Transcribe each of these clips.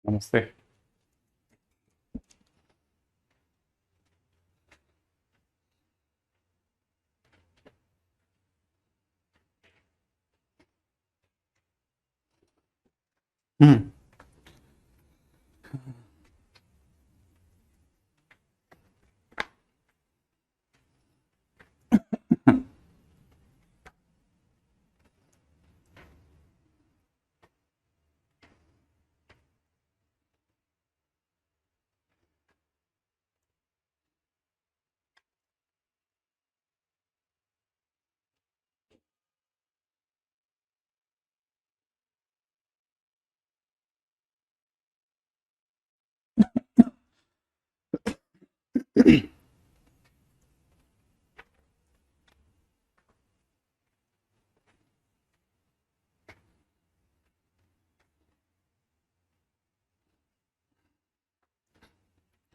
नमस्ते। हम्म।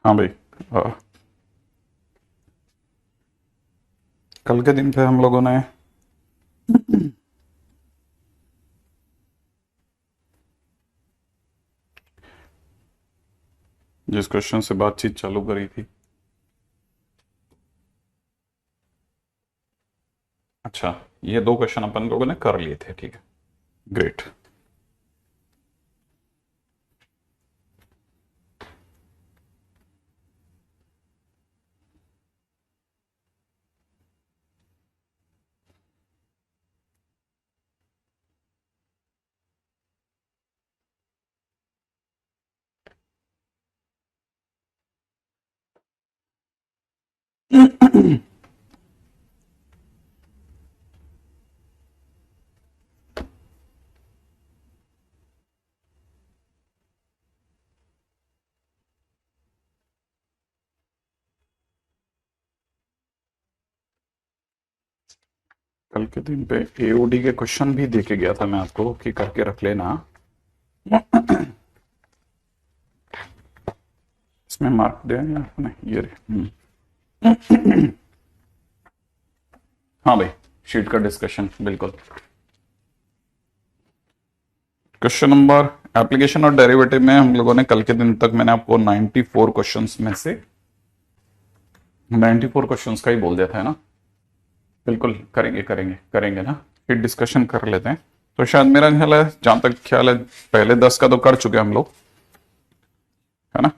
हाँ भाई। अ, कल के दिन पे हम लोगों ने जिस क्वेश्चन से बातचीत चालू करी थी। अच्छा, ये दो क्वेश्चन अपन लोगों ने कर लिए थे, ठीक है। ग्रेट। कल के दिन पे एओडी के क्वेश्चन भी दे के गया था मैं आपको कि करके रख लेना। इसमें मार्क दे या नहीं, ये रहे। हाँ भाई, शीट का डिस्कशन बिल्कुल। क्वेश्चन नंबर एप्लीकेशन और डेरिवेटिव में हम लोगों ने कल के दिन तक मैंने आपको 94 क्वेश्चंस में से 94 क्वेश्चंस का ही बोल दिया था, है ना। बिल्कुल करेंगे करेंगे करेंगे ना। फिर डिस्कशन कर लेते हैं। तो शायद मेरा ख्याल है, जहां तक ख्याल है, पहले 10 का तो कर चुके हम लोग, है ना।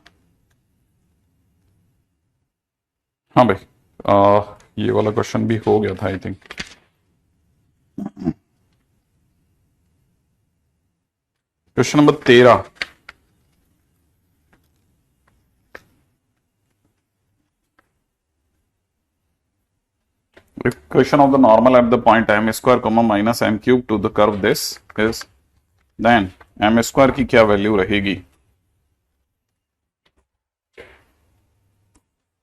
हाँ भाई। ये वाला क्वेश्चन भी हो गया था I think. Question number 13। Equation of the normal at the point m square comma minus m cube to the curve this is, then m square की क्या वैल्यू रहेगी।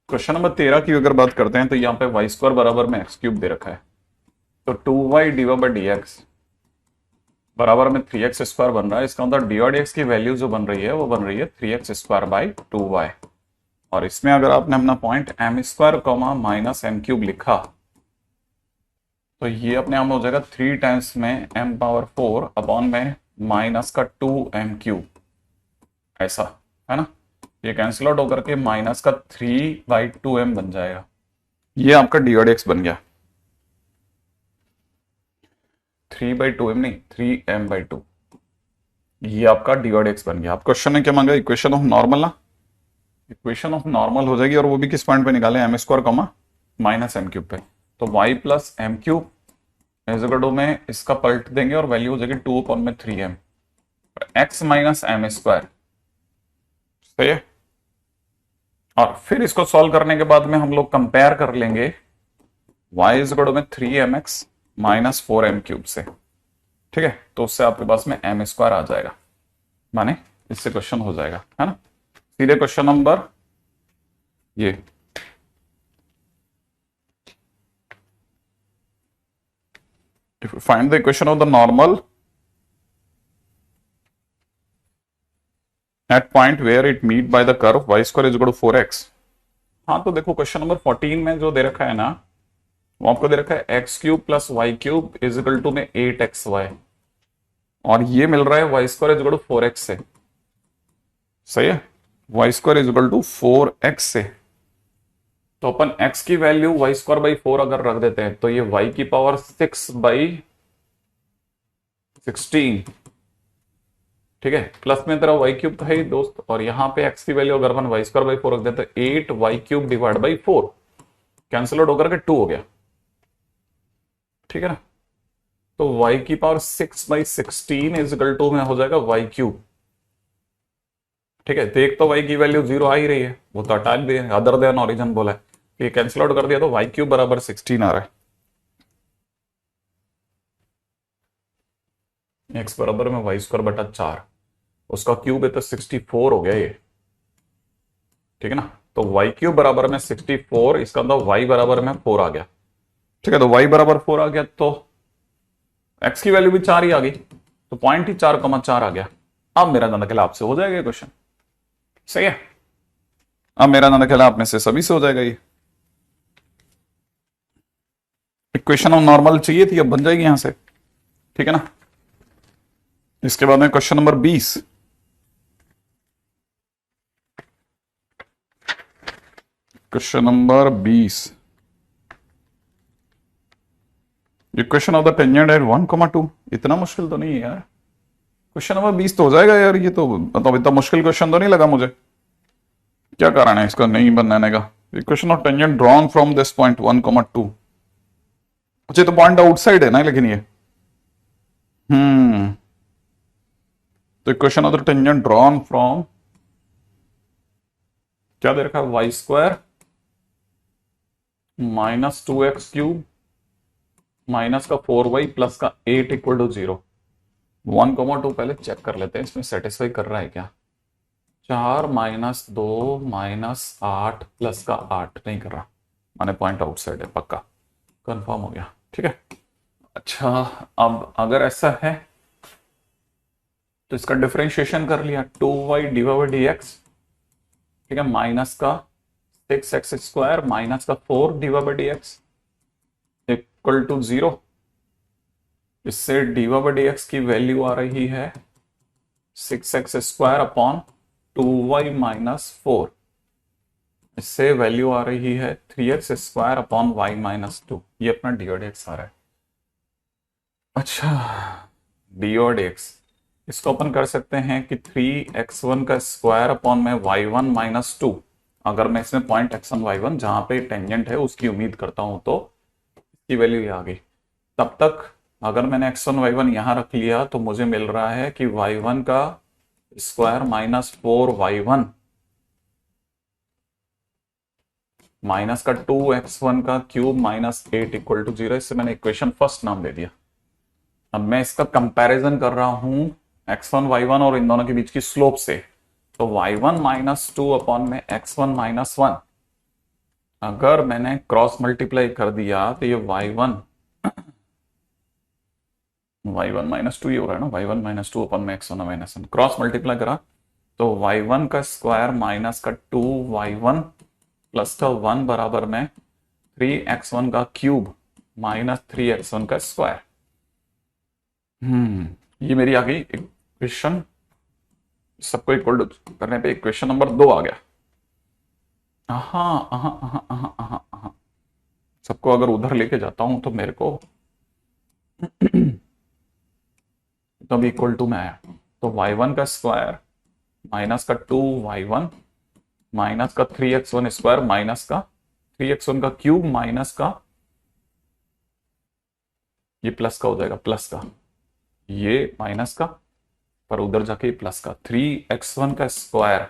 क्वेश्चन नंबर 13 की अगर बात करते हैं तो यहाँ पे वाई स्क्वायर बराबर में एक्स क्यूब दे रखा है, तो 2y divide by d x बराबर में 3x स्क्वायर बन रहा है। इसका मतलब डी एक्स की वैल्यू जो बन रही है वो बन रही है 3x स्क्वायर बाई 2y। और इसमें अगर आपने अपना point m square comma minus m cube लिखा तो ये अपने आप में हो जाएगा 3 टाइम्स में m पावर 4 अपॉन में माइनस का 2m क्यूब, ऐसा, है ना। ये कैंसिल आउट होकर के माइनस का 3/2m बन जाएगा। ये आपका डी एक्स बन गया। 3/2m नहीं, 3m/2। ये आपका डी एक्स बन गया। आप क्वेश्चन ने क्या मांगा, इक्वेशन ऑफ नॉर्मल ना। इक्वेशन ऑफ नॉर्मल हो जाएगी, और वो भी किस पॉइंट पे निकाले, m square comma minus m cube पे। तो y plus m cube is equal में इसका पलट देंगे और वैल्यू हो जाएगी 2/3m। x minus M square, सही है। और फिर इसको सॉल्व करने के बाद में हम लोग कंपेयर कर लेंगे y इजकल में 3mx माइनस 4m क्यूब से, ठीक है। तो उससे आपके पास में एम स्क्वायर आ जाएगा, माने इससे क्वेश्चन हो जाएगा, है ना। सीधे क्वेश्चन नंबर ये find the equation of the normal at point where it meet by the curve y square is equal to 4x। हाँ, तो देखो क्वेश्चन नंबर 14 में जो दे रखा है ना, वो आपको दे रखा है x cube plus y cube is equal to में 8xy, और ये मिल रहा है y square is equal to 4x से। सही है। Y square is equal to 4x से, तो अपन x की वैल्यू वाई स्क्वायर बाई 4 अगर रख देते हैं तो ये y की पावर 6/16, ठीक है, प्लस में तेरा वाई क्यूब तो है ही दोस्त, और यहां पे x की वैल्यू अगर अपन वाई स्क्वायर बाई 4 रख देते तो 8y³ divide by 4, cancel out होकर के 2 हो गया, ठीक है ना। तो y की पावर 6/16 इज इक्वल टू में हो जाएगा y³, ठीक है। तो एक तो y की वैल्यू 0 आ ही रही है, वो तो हटा दिए, अदर देन ओरिजिन बोला है, ये कैंसिल आउट कर दिया तो y³ बराबर 16 आ रहा है, x बराबर में वाई स्क्वायर बटा 4, उसका क्यूब है तो 64 हो गया ये, ठीक है ना। तो y³ बराबर में 64, इसका मतलब y बराबर में 4 आ गया, ठीक है। तो y बराबर 4 आ गया तो x की वैल्यू भी 4 ही आ गई, तो पॉइंट ही 4,4 आ गया। अब मेरा अंदाजा खेला आपसे हो जाएगा ये क्वेश्चन, सही है। अब मेरा अंदाजा खेला आप में से सभी से हो जाएगा ये। इक्वेशन ऑफ नॉर्मल चाहिए थी, अब बन जाएगी यहां से, ठीक है ना। इसके बाद में question number 20, question number 20, equation of the tangent at 1,2, इतना मुश्किल तो नहीं है यार। क्वेश्चन नंबर 20 तो हो जाएगा यार, ये तो मतलब इतना मुश्किल क्वेश्चन तो नहीं लगा मुझे। क्या कारण है इसका नहीं बनाने का? Equation of tangent drawn from this point 1,2, अच्छा तो पॉइंट आउटसाइड है ना, लेकिन ये तो equation of the tangent drawn from, क्या दे रखा है, वाई स्क्वायर -2x³ माइनस का 4y प्लस का 8 इक्वल टू 0। 1,2 पहले चेक कर लेते हैं इसमें सेटिस्फाई कर रहा है क्या। 4 -2 -8 प्लस का 8 नहीं कर रहा, माने पॉइंट आउटसाइड है, पक्का कंफर्म हो गया, ठीक है। अच्छा, अब अगर ऐसा है तो इसका डिफरेंशिएशन कर लिया, 2y डिवाइड dx, ठीक है, माइनस का 6x² माइनस का 4 डिवाइड dx इक्वल टू 0। इससे डिवाइड dx की वैल्यू आ रही है 6x² अपॉन 2y माइनस 4, इससे वैल्यू आ रही है 3x² अपॉन y माइनस 2, ये अपना dx आ रहा है। अच्छा, dx इसको अपन कर सकते हैं कि 3x1 का स्क्वायर अपॉन में y1 माइनस 2, अगर मैं इसमें पॉइंट x1 y1 जहां पे टेंजेंट है उसकी उम्मीद करता हूं तो इसकी वैल्यू ये आ गई। तब तक अगर मैंने x1 y1 यहां रख लिया तो मुझे मिल रहा है कि y1 का स्क्वायर -4y1 माइनस का 2x1 का क्यूब -8 इक्वल टू 0, इससे मैंने इक्वेशन फर्स्ट नाम दे दिया। अब मैं इसका कंपैरिजन कर रहा हूं x1 y1 और इन दोनों के बीच की स्लोप से, तो y1 -2 अपॉन में x1 -1, अगर मैंने क्रॉस मल्टीप्लाई कर दिया तो ये y1 -2 ही हो रहा है ना, y1 -2 अपॉन में x1 -1 क्रॉस मल्टीप्लाई करा तो y1 का स्क्वायर माइनस का 2y1 प्लस का 1 बराबर में 3x1 का क्यूब माइनस 3x1 का स्क्वायर। ये मेरी आ गई इक्वेशन, सबको इक्वल टू करने पे इक्वेशन नंबर 2 आ गया। सबको अगर उधर लेके जाता हूं तो मेरे को तब इक्वल टू में आया, तो y1 का स्क्वायर माइनस का 2y1 माइनस का 3x1 स्क्वायर माइनस का 3x1 का क्यूब माइनस का, ये प्लस का हो जाएगा, प्लस का ये माइनस का, पर उधर जाके प्लस का 3x1 का स्क्वायर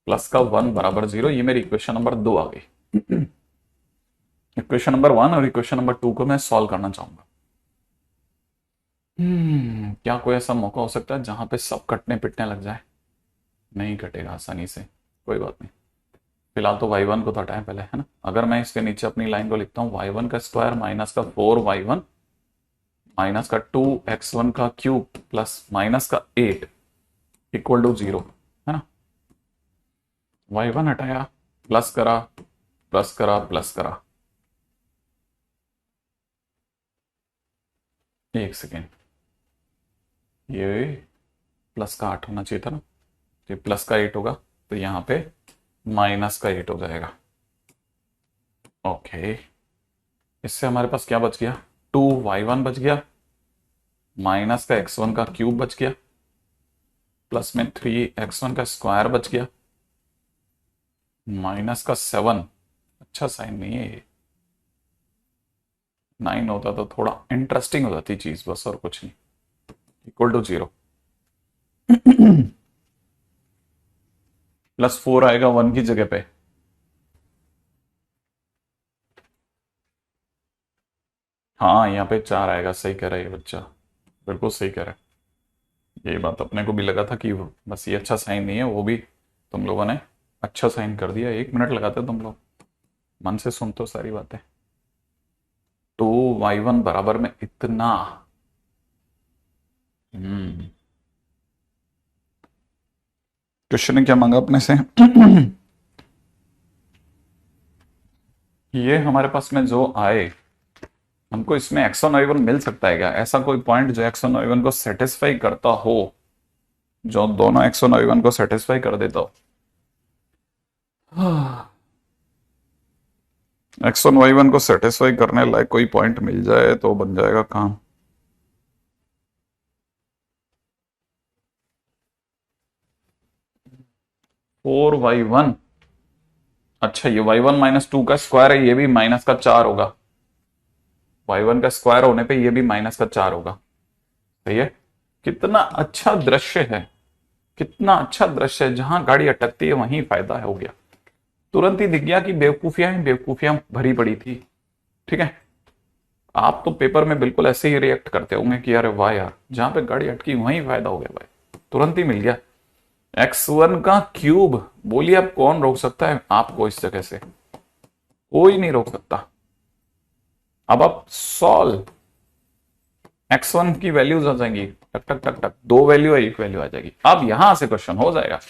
प्लस का 1 बराबर 0। ये मेरी इक्वेशन नंबर 2 आ गई। इक्वेशन नंबर 1 और इक्वेशन नंबर 2 को मैं सॉल्व करना चाहूंगा। क्या कोई ऐसा मौका हो सकता है जहां पे सब कटने पिटने लग जाए? नहीं कटेगा आसानी से, कोई बात नहीं। फिलहाल तो y1 को तो हटाएं पहले, है ना। अगर मैं इसके नीचे अपनी लाइन को लिखता हूं, y1 का स्क्वायर माइनस का 4y1 माइनस का 2x1 का क्यूब प्लस माइनस का 8 इक्वल टू 0, है ना। y1 हटाया, प्लस करा प्लस करा प्लस करा, एक सेकेंड, ये प्लस का 8 होना चाहिए था ना, ये प्लस का 8 होगा तो यहाँ पे माइनस का 8 हो जाएगा। ओके, इससे हमारे पास क्या बच गया, 2y1 बच गया, माइनस का x1 का क्यूब बच गया, प्लस में 3x1 का स्क्वायर बच गया, माइनस का 7, अच्छा साइन नहीं है ये, 9 होता तो थोड़ा इंटरेस्टिंग हो जाती चीज, बस और कुछ नहीं, इक्वल टू 0। प्लस 4 आएगा 1 की जगह पे, हाँ यहाँ पे 4 आएगा, सही कह रहा है ये बच्चा, बिल्कुल सही कह रहा है। ये बात अपने को भी लगा था कि बस ये अच्छा साइन नहीं है, वो भी तुम लोगों ने अच्छा साइन कर दिया। 1 मिनट लगाते तुम लोग, मन से सुनते हो सारी बातें। तो y1 बराबर में इतना, क्वेश्चन ने क्या मांगा अपने से? ये हमारे पास में जो आए, हमको इसमें x1 y1 मिल सकता है क्या? ऐसा कोई पॉइंट जो x1 y1 को सेटिस्फाई करता हो, जो दोनों x1 y1 को सेटिस्फाई कर देता हो। x1 y1 को सेटिस्फाई करने लायक कोई पॉइंट मिल जाए तो बन जाएगा काम। फोर वाई वन, अच्छा ये y1 माइनस 2 का स्क्वायर है, ये भी माइनस का 4 होगा, y1 का स्क्वायर होने पे ये भी माइनस का 4 होगा। सही है, कितना अच्छा दृश्य है, कितना अच्छा दृश्य है, जहां गाड़ी अटकती है वहीं फायदा है, हो गया, तुरंत ही दिख गया कि बेवकूफियां ही बेवकूफियां भरी पड़ी थी। ठीक है, आप तो पेपर में बिल्कुल ऐसे ही रिएक्ट करते होंगे कि अरे वाह यार, जहां पे गाड़ी अटकी वहीं फायदा हो गया भाई, तुरंत ही मिल गया। x1 का क्यूब, बोलिए अब कौन रोक सकता है आपको इस जगह से? कोई नहीं रोक सकता। अब आप सॉल्व, x1 की वैल्यूज आ जाएंगी, टक टक टक टक, 2 वैल्यू है, 1 वैल्यू आ जाएगी। अब यहां से क्वेश्चन हो जाएगा।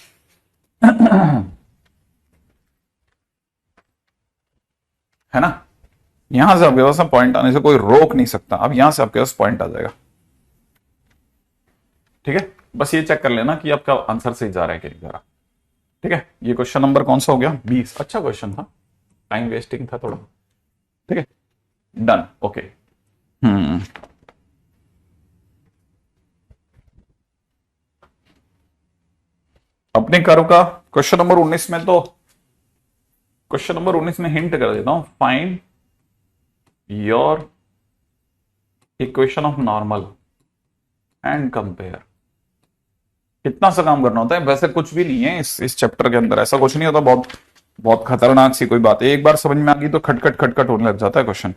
है ना, यहां से आपके पास पॉइंट आने से कोई रोक नहीं सकता, अब यहां से आपके पास पॉइंट आ जाएगा। ठीक है, बस ये चेक कर लेना कि आपका आंसर सही जा रहा है कि नहीं जा रहा। ठीक है, ये क्वेश्चन नंबर कौन सा हो गया, 20। अच्छा क्वेश्चन था, टाइम वेस्टिंग था थोड़ा। ठीक है, डन, ओके। अपने कर्व का क्वेश्चन नंबर 19 में, तो क्वेश्चन नंबर 19 में हिंट कर देता हूं, find your equation of normal and compare. कितना सा काम करना होता है, वैसे कुछ भी नहीं है इस चैप्टर के अंदर, ऐसा कुछ नहीं होता बहुत बहुत खतरनाक सी कोई बात है, एक बार समझ में आ गई तो खटखट खटखट होने लग जाता है क्वेश्चन।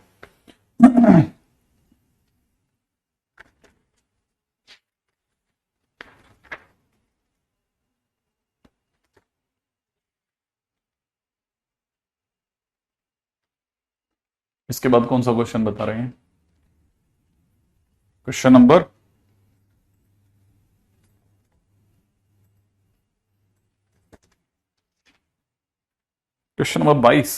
इसके बाद कौन सा क्वेश्चन बता रहे हैं? Question number question number 22।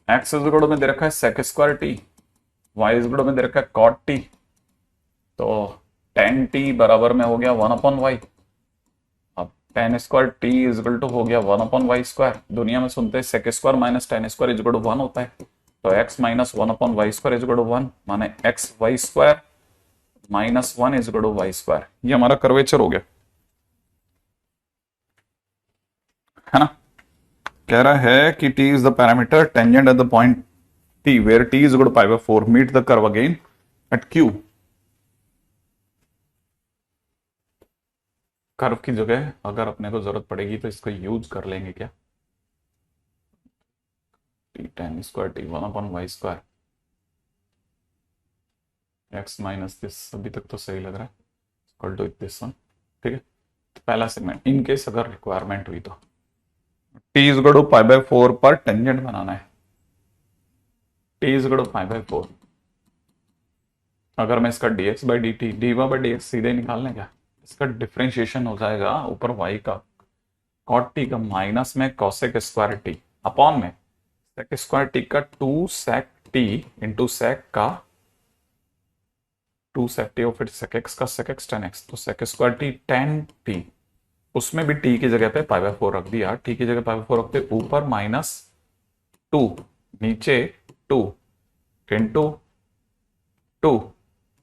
X is में दे रखा है sec square t, y is में दे रखा है कॉट टी, तो टेन टी बराबर में हो गया 1/y। अब tan square t is equal to हो गया 1/y²। दुनिया में सुनते हैं sec square minus tan square is equal to 1 होता है, तो x minus 1/y² equal to 1, माने xy² minus 1 equal to y²। ये हमारा कर्वेचर हो गया, है ना। कह रहा है कि t is the parameter tangent at the point t where t is equal to π/4 meet the curve again at q। Curve की जगह अगर अपने को जरूरत पड़ेगी तो इसको यूज कर लेंगे क्या, t tan square t 1/y², x minus this, अभी तक तो सही लग रहा है, इक्वल टू दिस वन। ठीक है, पहला सेगमेंट, इन केस अगर रिक्वायरमेंट हुई तो t इज इक्वल टू π/4 पर टेंजेंट बनाना है, t इज इक्वल टू π/4। अगर मैं इसका dx by dt, dy by dx सीधे निकालने क्या, इसका डिफ्रेंशिएशन हो जाएगा ऊपर y का cot t का माइनस में cosec स्क्वायर t अपॉन में sec स्क्वायर t का 2 sec टी इंटू सेक का 2 सेक टी और फिर सेक एक्स का सेक एक्स टेन एक्स, तो sec square t tan t, उसमें भी टी की जगह पे पाई बाय 4 रख दिया, टी की जगह पाई बाय 4 रखते, ऊपर -2 नीचे 2 इंटू 2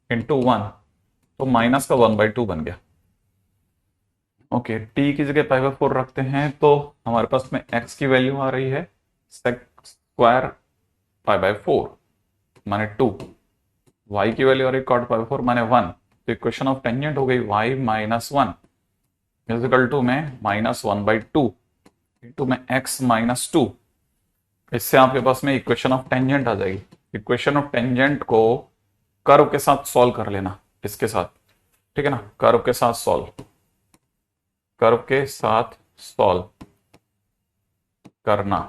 इंटू 1, तो माइनस का 1/2 बन गया। ओके, टी की जगह पाई बाय 4 रखते हैं तो हमारे पास में एक्स की वैल्यू आ रही है सेक स्क्वायर पाई बाय 4 माने 2, वाई की वैल्यू आ रही है कॉट पाई बाय 4 माने 1, तो इक्वेशन ऑफ टेंजेंट हो गई y माइनस 1 इजिकल टू में -1/2 इंटू में x माइनस 2। इससे आपके पास में इक्वेशन ऑफ टेंजेंट आ जाएगी। इक्वेशन ऑफ टेंजेंट को कर्व के साथ सॉल्व कर लेना, इसके साथ, ठीक है ना, कर्व के साथ सॉल्व, कर्व के साथ सॉल्व करना,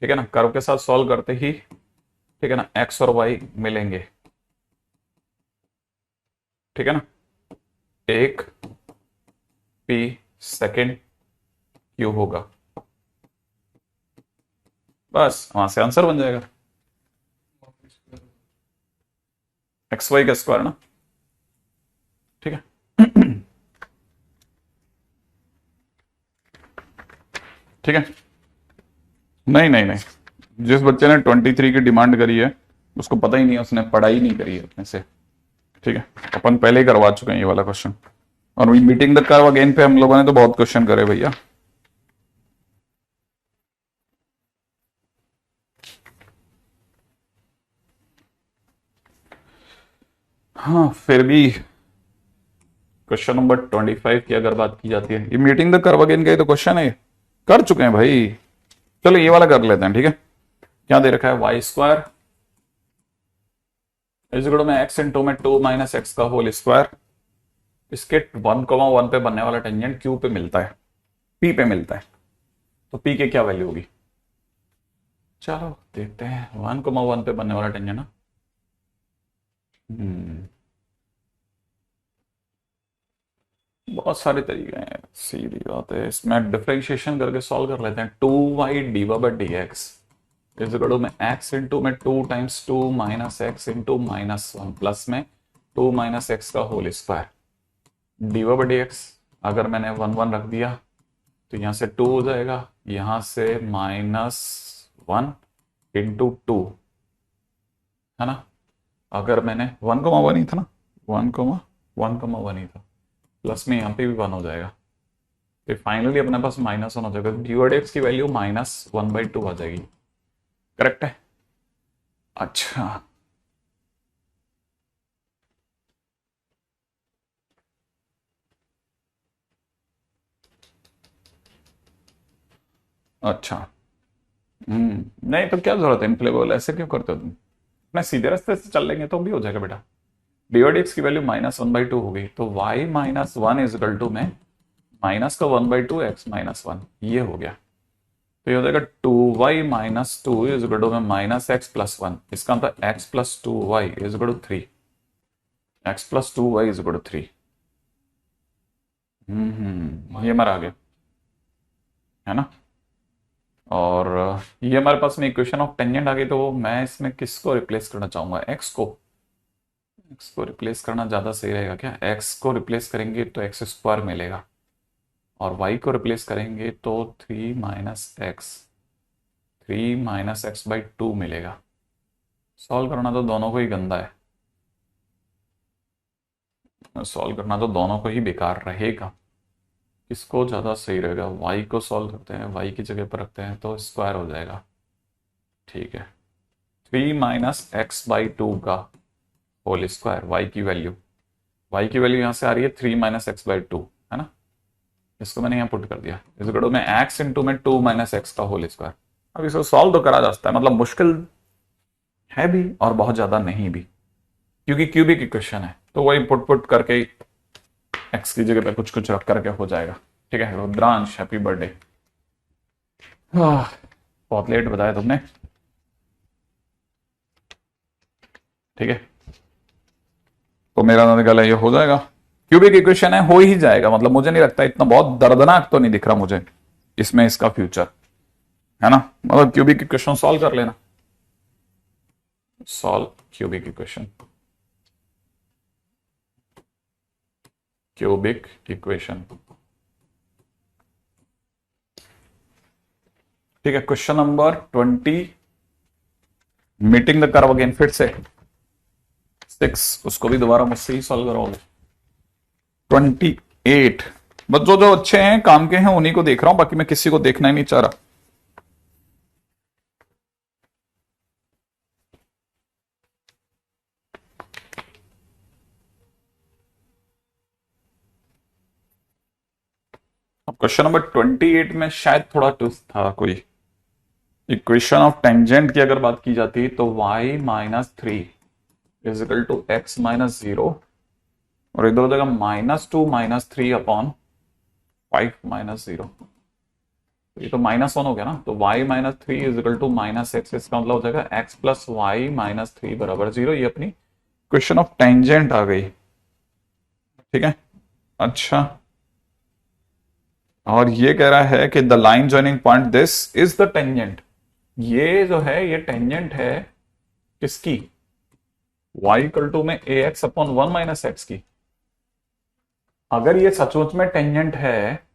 ठीक है ना, कर्व के साथ सॉल्व करते ही, ठीक है ना, x और y मिलेंगे, ठीक है ना, एक p सेकेंड क्यू होगा, बस वहां से आंसर बन जाएगा एक्स वाई का स्क्वायर ना, ठीक है। ठीक है, नहीं नहीं नहीं, जिस बच्चे ने 23 की डिमांड करी है उसको पता ही नहीं है, उसने पढ़ाई नहीं करी है अपने से, ठीक है, अपन पहले ही करवा चुके हैं ये वाला क्वेश्चन, और मीटिंग द कर्व अगेन पे हम लोगों ने तो बहुत क्वेश्चन करे भैया। हाँ, फिर भी क्वेश्चन नंबर 25 की अगर बात की जाती है, ये मीटिंग द कर्व अगेन का ही तो क्वेश्चन है, कर चुके हैं भाई। चलो ये वाला कर लेते हैं, ठीक है। क्या दे रखा है, वाई स्क्वायर इजगुड़ में एक्स इंटू में 2 माइनस एक्स का होल स्क्वायर, इसके 1,1 पे बनने वाला टेंजेंट क्यू पे मिलता है, पी पे मिलता है, तो पी के क्या वैल्यू होगी, चलो देखते हैं। 1,1 पे बनने वाला टेंजेंट ना, बहुत सारे तरीके हैं, सीधी बात है, इसमें डिफरेंशिएशन करके सॉल्व कर लेते हैं। 2y dy by d x is equal to में x इंटू में 2 times 2 minus x into -1 plus में 2 माइनस एक्स का whole square dy by d x. अगर मैंने 1 रख दिया तो यहाँ से 2 हो जाएगा, यहाँ से -1 इंटू 2 है ना। अगर मैंने 1,1 ही था ना, 1,1 ही था, प्लस में यहाँ पे भी 1 हो जाएगा, तो फाइनली अपने पास -1 हो जाएगा, डी/एक्स की वैल्यू -1/2 आ जाएगी, करेक्ट है। अच्छा, अच्छा, नहीं तो क्या जरूरत है इनफ्लेबल, ऐसे क्यों करते हो तुम, अपने सीधे रास्ते से चल लेंगे तो भी हो जाएगा बेटा। डी/एक्स की वैल्यू -1/2 हो गई, तो y -1 इज इक्वल टू में माइनस का 1/2 x -1, ये हो गया, तो ये हो जाएगा 2y - 2 इज इक्वल टू में -x + 1, इसका मतलब x + 2y is equal to 3, x + 2y is equal to 3। ये हमारा आ गया है ना, और ये हमारे पास में इक्वेशन ऑफ टेंजेंट आ गई, तो मैं इसमें किसको रिप्लेस करना चाहूंगा, x को रिप्लेस करना ज्यादा सही रहेगा क्या, x को रिप्लेस करेंगे तो x स्क्वायर मिलेगा, और y को रिप्लेस करेंगे तो 3 - x/2 मिलेगा। सॉल्व करना तो दोनों को ही गंदा है, सॉल्व करना तो दोनों को ही बेकार रहेगा, किसको ज़्यादा सही रहेगा, y को सॉल्व करते हैं, y की जगह पर रखते हैं तो स्क्वायर हो जाएगा, ठीक है। 3 - x/2 का होल स्क्वायर, y की वैल्यू यहाँ से आ रही है 3 - x/2 है ना, इसको मैंने यहाँ पुट कर दिया, इस गड़ो में x इंटू में 2 - x का होल स्क्वायर। अब इसको सॉल्व तो करा जा सकता है, मतलब मुश्किल है भी और बहुत ज्यादा नहीं भी, क्योंकि क्यूबिक इक्वेशन है, तो वही पुट करके x की जगह पे कुछ कुछ रख करके हो जाएगा, ठीक है। रुद्रांश हैप्पी बर्थडे, बहुत लेट बताया तुमने, ठीक है, तो मेरा निकाला ये हो जाएगा, क्यूबिक इक्वेशन है, हो ही जाएगा, मतलब मुझे नहीं लगता इतना बहुत दर्दनाक तो नहीं दिख रहा मुझे इसमें इसका फ्यूचर, है ना, मतलब क्यूबिक इक्वेशन सॉल्व कर लेना, solve cubic equation. Cubic equation, ठीक है। Question number 20, meeting the curve again, फिर से 6, उसको भी दोबारा मुझसे ही सॉल्व कराओगे। 28, बस जो जो अच्छे हैं काम के हैं उन्हीं को देख रहा हूं, बाकी मैं किसी को देखना ही नहीं चाह रहा। अब क्वेश्चन नंबर 28 में शायद थोड़ा ट्विस्ट था कोई। इक्वेशन ऑफ टेंजेंट की अगर बात की जाती तो y minus three is equal to x minus zero, और इधर हो जाएगा -2 -3 अपॉन 5 माइनस जीरो। ये तो -1 हो गया ना, तो y minus three is equal to minus x, इसका मतलब हो जाएगा x plus y minus three बराबर जीरो। ये अपनी क्वेश्चन ऑफ टेंजेंट आ गई, ठीक है। अच्छा, और ये कह रहा है कि the line joining point this is the tangent. ये जो है ये टेंजेंट है किसकी, y इक्वल टू में A X upon one minus X की। अगर ये सचमुच में टेंजेंट है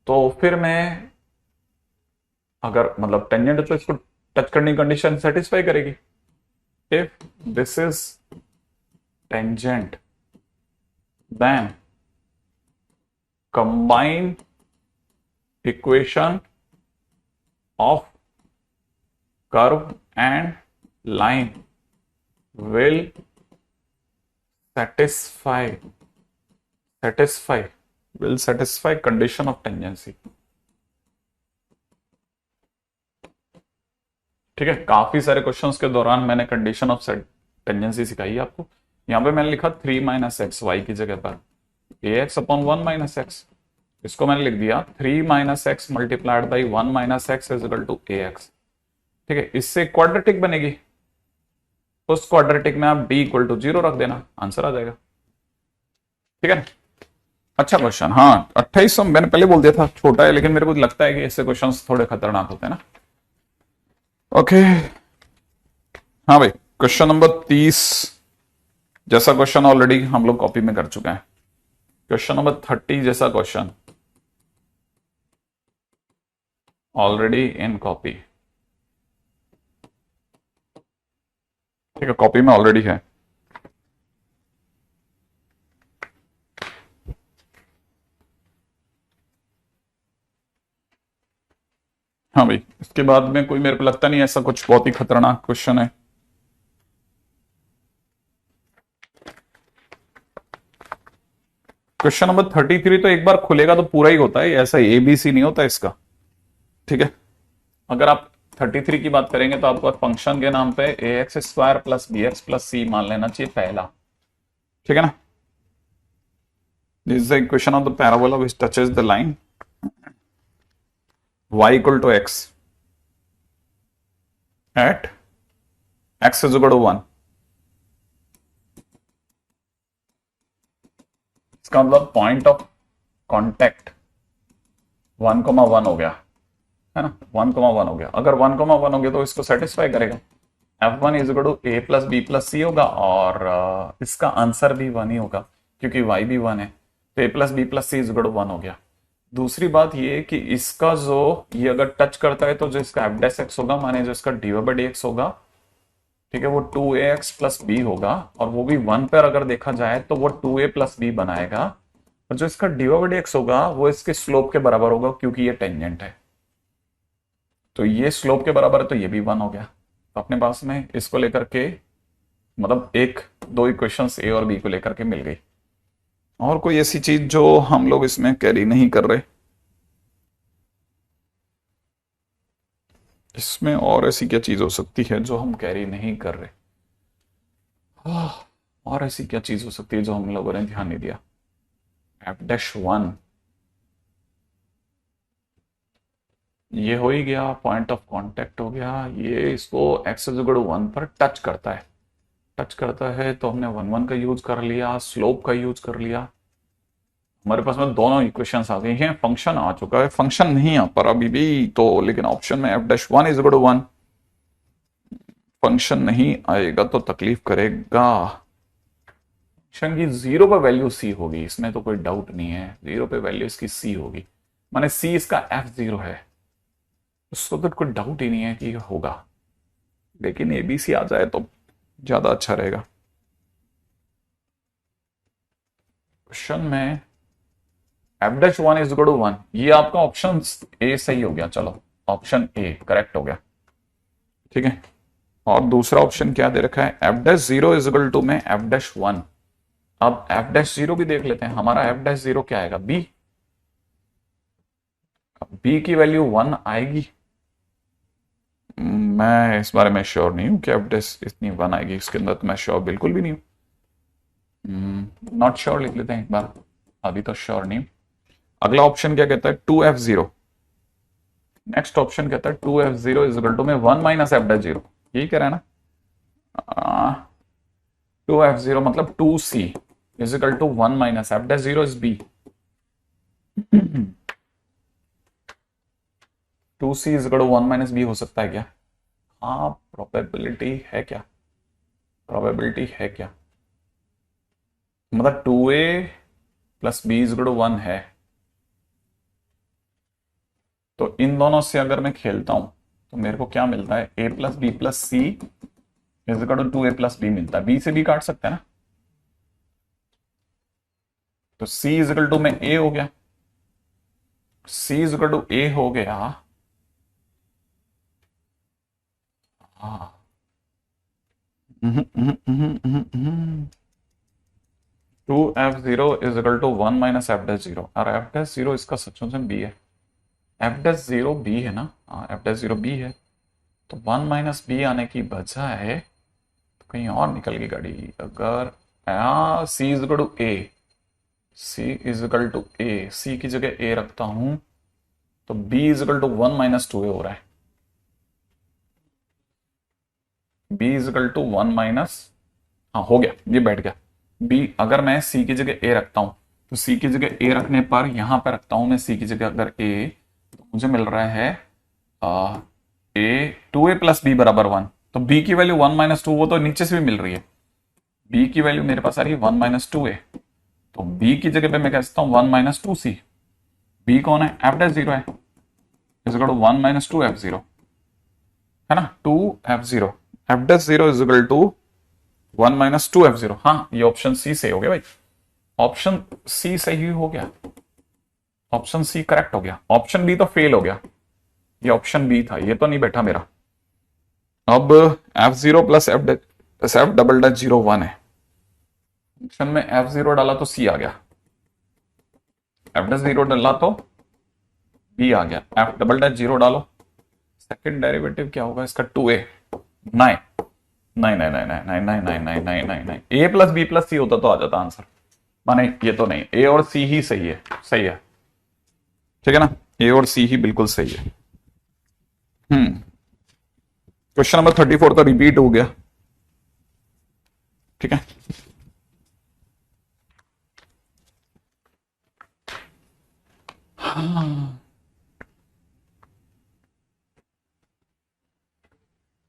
तो फिर मैं, अगर मतलब टेंजेंट है तो इसको टच करने की कंडीशन सेटिस्फाई करेगी। If this is tangent then combine equation of curve and line will satisfy condition of tangency। ठीक है, काफी सारे क्वेश्चंस के दौरान मैंने कंडीशन ऑफ टेंजेंसी सिखाई है आपको। यहां पे मैंने लिखा 3 माइनस एक्स वाई की जगह पर A X upon one minus X, इसको मैंने लिख दिया 3 minus X multiplied by one minus X is equal to A X. ठीक है, इससे क्वाड्रेटिक बनेगी, उस क्वाड्रेटिक में आप d इक्वल टू 0 रख देना, आंसर आ जाएगा। ठीक है, अच्छा क्वेश्चन। हाँ 2800 मैंने पहले बोल दिया था छोटा है, लेकिन मेरे को लगता है कि ऐसे क्वेश्चंस थोड़े खतरनाक होते हैं ना। ओके, हाँ भाई, क्वेश्चन नंबर 30 जैसा क्वेश्चन ऑलरेडी हम लोग कॉपी में कर चुके हैं। क्वेश्चन नंबर 30 जैसा क्वेश्चन ऑलरेडी इन कॉपी, ठीक है, कॉपी में ऑलरेडी है। हाँ भाई, इसके बाद में कोई मेरे को लगता नहीं ऐसा कुछ बहुत ही खतरनाक क्वेश्चन है। क्वेश्चन नंबर 33 तो एक बार खुलेगा तो पूरा ही होता है, ऐसा ABC नहीं होता इसका। ठीक है, अगर आप 33 की बात करेंगे तो आपको फंक्शन के नाम पे A X square plus B X plus C मान लेना चाहिए पहला। ठीक है ना, this is the equation of the parabola which touches the line y equal to X at x is equal to 1। इसका मतलब पॉइंट ऑफ कांटेक्ट 1,1 हो गया है ना, 1,1 हो गया। अगर 1,1 हो गया तो इसको सेटिस्फाई करेगा। F1 is equal to A plus B plus C होगा, और इसका आंसर भी 1 ही होगा क्योंकि y भी 1 है, तो A plus B plus C is equal to 1 हो गया। दूसरी बात ये कि इसका जो ये अगर टच करता है तो जो इसका एफ डैश एक्स होगा, माने जो इसका डी बाई डी एक्स होगा, ठीक है, वो 2ax प्लस बी होगा, और वो भी 1 पर अगर देखा जाए तो वो 2a प्लस बी बनाएगा, और जो इसका डी बाई डी एक्स होगा वो इसके स्लोप के बराबर होगा क्योंकि ये टेंजेंट है। तो ये स्लोप के बराबर है तो ये भी 1 हो गया। तो अपने पास में इसको लेकर के मतलब एक दो इक्वेशंस ए और बी को लेकर के मिल गई। और कोई ऐसी चीज जो हम लोग इसमें कैरी नहीं कर रहे इसमें, और ऐसी क्या चीज हो सकती है जो हम कैरी नहीं कर रहे? और ऐसी क्या चीज हो सकती है जो हम लोगों ने ध्यान नहीं दिया? F-1 ये हो ही गया, पॉइंट ऑफ कांटेक्ट हो गया, ये इसको x इक्वल टू 1 पर टच करता है। टच करता है तो हमने 1,1 का यूज कर लिया, स्लोप का यूज कर लिया, हमारे पास में दोनों इक्वेशंस आ गई हैं। फंक्शन आ चुका है, फंक्शन नहीं आ पर अभी भी तो, लेकिन ऑप्शन में F-1 is equal to 1, function नहीं आएगा तो तकलीफ करेगा। फंक्शन की 0 पर वैल्यू सी होगी, इसमें तो कोई डाउट नहीं है, 0 पे वैल्यू इसकी सी होगी, माने सी इसका F0 है, उसको तो कोई डाउट ही नहीं है कि होगा। लेकिन एबीसी आ जाए तो ज्यादा अच्छा रहेगा। क्वेश्चन में f'1 इज इक्वल टू 1, ये आपका ऑप्शन ए सही हो गया, चलो ऑप्शन ए करेक्ट हो गया, ठीक है। और दूसरा ऑप्शन क्या दे रखा है, f'0 इज इक्वल टू में f'1। अब f'0 भी देख लेते हैं, हमारा f'0 क्या आएगा, b। अब b की वैल्यू 1 आएगी, मैं इस बारे में श्योर नहीं हूं कि f' इतनी 1 आएगी, इसके अंदर तो मैं श्योर बिल्कुल भी नहीं हूं, नॉट श्योर लिख लेते हैं एक बार, अभी तो श्योर नहीं हूं। अगला ऑप्शन क्या कहता है, 2f0। नेक्स्ट ऑप्शन कहता है 2f0 इज इक्वल टू में 1 माइनस f'0, यही कह रहा है ना। 2f0 मतलब 2c is equal to 1 minus f'0 is b। 2c is equal to 1 minus b हो सकता है क्या, हाँ प्रोबेबिलिटी है क्या, प्रोबेबिलिटी है क्या, मतलब 2a plus b is equal to 1 है, तो इन दोनों से अगर मैं खेलता हूं तो मेरे को क्या मिलता है, a plus B plus C is equal to 2a plus b मिलता है, b से b काट सकते हैं ना, तो c इज इक्वल टू में a हो गया, c is equal to a हो गया, हाँ 2f0 is equal to 1 minus f'0, और f'0 इसका सचमुच में b है, f'0 b है ना, हाँ f'0 b है, तो 1 माइनस बी आने की बजाय तो कहीं और निकल गई गाड़ी। अगर c is equal to a, c is equal to a, c की जगह a रखता हूं तो b is equal to 1 minus 2a हो रहा है, b is equal to 1 minus, हाँ हो गया, ये बैठ गया b। अगर मैं c की जगह a रखता हूं तो c की जगह a रखने पर यहां पर रखता हूं मैं c की जगह अगर a, तो मुझे मिल रहा है a 2a प्लस b बराबर 1, तो b की वैल्यू 1 माइनस 2, वो तो नीचे से भी मिल रही है, b की वैल्यू मेरे पास आ रही है 1 माइनस 2a, तो b की जगह पे मैं कह सकता हूं 1 माइनस 2c, b कौन है, f'0 है, is equal to 1 minus 2f0 है ना, 2f0, f'0 is equal to 1 minus 2f0, हाँ ये ऑप्शन सी सही हो गया भाई, ऑप्शन सी सही हो गया, ऑप्शन सी करेक्ट हो गया, ऑप्शन बी तो फेल हो गया, ये ऑप्शन बी था, ये तो नहीं बैठा मेरा। अब f0 plus f double dash 0 1 है, ऑप्शन में f0 डाला तो c आ गया, f'0 डाला तो b आ गया, f डबल डैश 0 डालो, सेकंड डेरिवेटिव क्या होगा इसका, 2a, नहीं नहीं नहीं नहीं नहीं नहीं नहीं नहीं नहीं नहीं नहीं नहीं, a प्लस बी प्लस सी होता तो आ जाता आंसर, माने ये तो नहीं, a और c ही सही है, सही है, ठीक है ना, a और c ही बिल्कुल सही है। क्वेश्चन नंबर 34 तो रिपीट हो गया, ठीक है।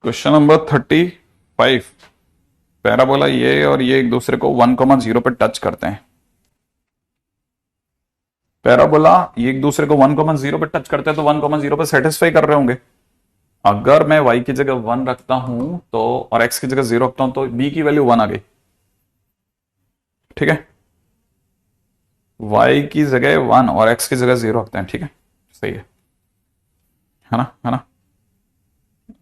क्वेश्चन नंबर 35, पैराबोला ये और ये एक दूसरे को 1,0 पे टच करते हैं, पैराबोला ये एक दूसरे को 1,0 पे टच करते हैं तो 1,0 पे सेटिस्फाई कर रहे होंगे। अगर मैं y की जगह 1 रखता हूं तो, और x की जगह 0 रखता हूं तो b की वैल्यू 1 आ गई, ठीक है, y की जगह 1 और x की जगह 0 रखते हैं, ठीक है, सही है ना, है ना।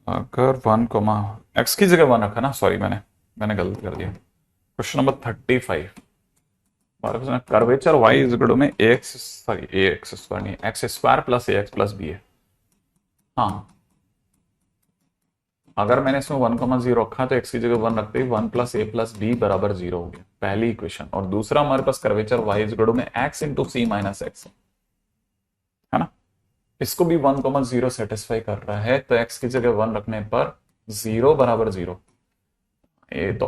अगर 1 कोमा x की जगह 1 रखा ना, सॉरी मैंने गलत कर दिया। Question number 35, curvature y is equal to में ax, सॉरी ax स्क्वायर नहीं, x square plus ax plus b है, हाँ अगर मैंने इसमें 1,0 रखा तो x की जगह 1 रखते ही 1 प्लस a प्लस b बराबर 0 हो गया, पहली इक्वेशन। और दूसरा हमारे पास curvature y is equal to में x into C minus X है ना, इसको भी 1,0 सेटिस्फाई कर रहा है, तो x की जगह 1 रखने पर 0 बराबर 0, ये तो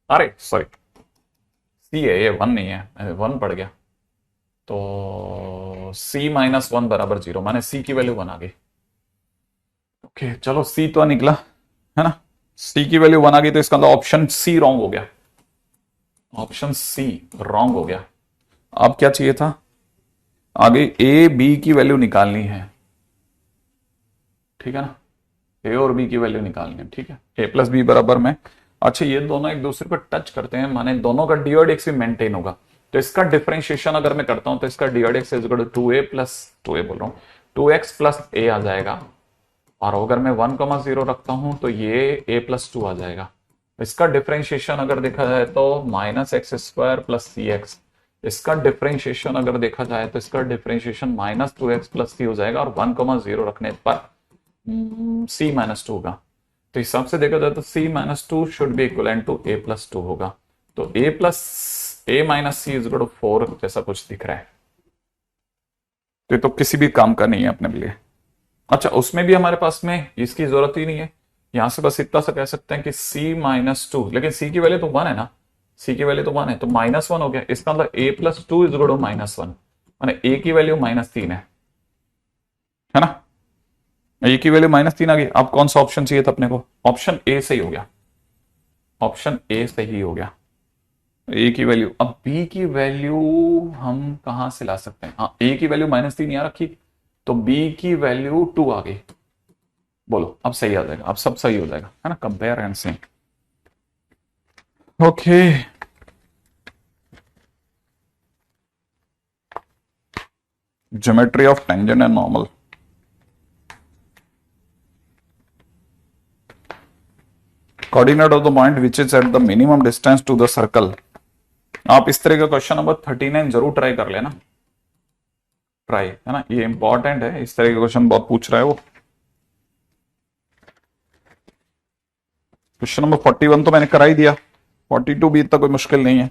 अरे सॉरी c है ये 1 नहीं है, 1 पड़ गया, तो c माइनस 1 बराबर 0, माने c की वैल्यू 1 आ गई। ओके चलो c तो निकला है ना, सी की वैल्यू 1 आ गई तो इसका मतलब ऑप्शन सी रॉन्ग हो गया, ऑप्शन सी रॉन्ग हो गया। अब क्या चाहिए था, आगे ए बी की वैल्यू निकालनी है, ठीक है ना, ए और बी की वैल्यू निकालनी है, ठीक है, ए प्लस बी बराबर में। अच्छा ये दोनों एक दूसरे पर टच करते हैं, माने दोनों का डी और एक्स भी मेंटेन होगा, तो इसका डिफरेंशिएशन अगर मैं करता हूं तो इसका डी और x is equal to 2a plus 2a बोल रहा हूं 2x प्लस a आ जाएगा, और अगर मैं 1,0 रखता हूं तो ये a प्लस 2 आ जाएगा। इसका डिफरेंशिएशन अगर देखा जाए तो माइनस एक्स स्क्वायर प्लस सी एक्स, इसका डिफरेंशिएशन अगर देखा जाए तो इसका डिफरेंशिएशन माइनस 2x प्लस सी हो जाएगा, और 1,0 रखने पर c माइनस 2 होगा। तो हिसाब से देखा जाए तो c minus 2 should be equal to a plus 2 होगा, तो a plus a minus c is equal to 4 जैसा कुछ दिख रहा है, तो ये तो किसी भी काम का नहीं है अपने लिए। अच्छा उसमें भी हमारे पास में इसकी जरूरत ही नहीं है, यहां से बस इतना सा कह सकते हैं कि c माइनस 2, लेकिन c की वैल्यू तो 1 है ना, c की वैल्यू तो 1 है तो माइनस 1 हो गया, इसका मतलब a plus 2 is equal to minus 1, माने a की वैल्यू माइनस 3 है ना, ए की वैल्यू माइनस 3 आ गई। अब कौन सा ऑप्शन चाहिए था अपने को, ऑप्शन ए सही हो गया, ऑप्शन ए सही हो गया, ए की वैल्यू। अब बी की वैल्यू हम कहां से ला सकते हैं, हाँ ए की वैल्यू माइनस 3 यहां रखी, तो बी की वैल्यू 2 आ गई, बोलो अब सही आ जाएगा, अब सब सही हो जाएगा, है ना, compare and c. Okay geometry of tangent and normal, coordinate of the point which is at the minimum distance to the circle. आप इस तरह का क्वेश्चन नंबर 39 जरूर ट्राई कर लेना, ट्राई, है ना, ये इंपॉर्टेंट है, इस तरह के क्वेश्चन बहुत पूछ रहा है वो। क्वेश्चन नंबर 41 तो मैंने करा ही दिया, 42 भी इतना कोई मुश्किल नहीं है।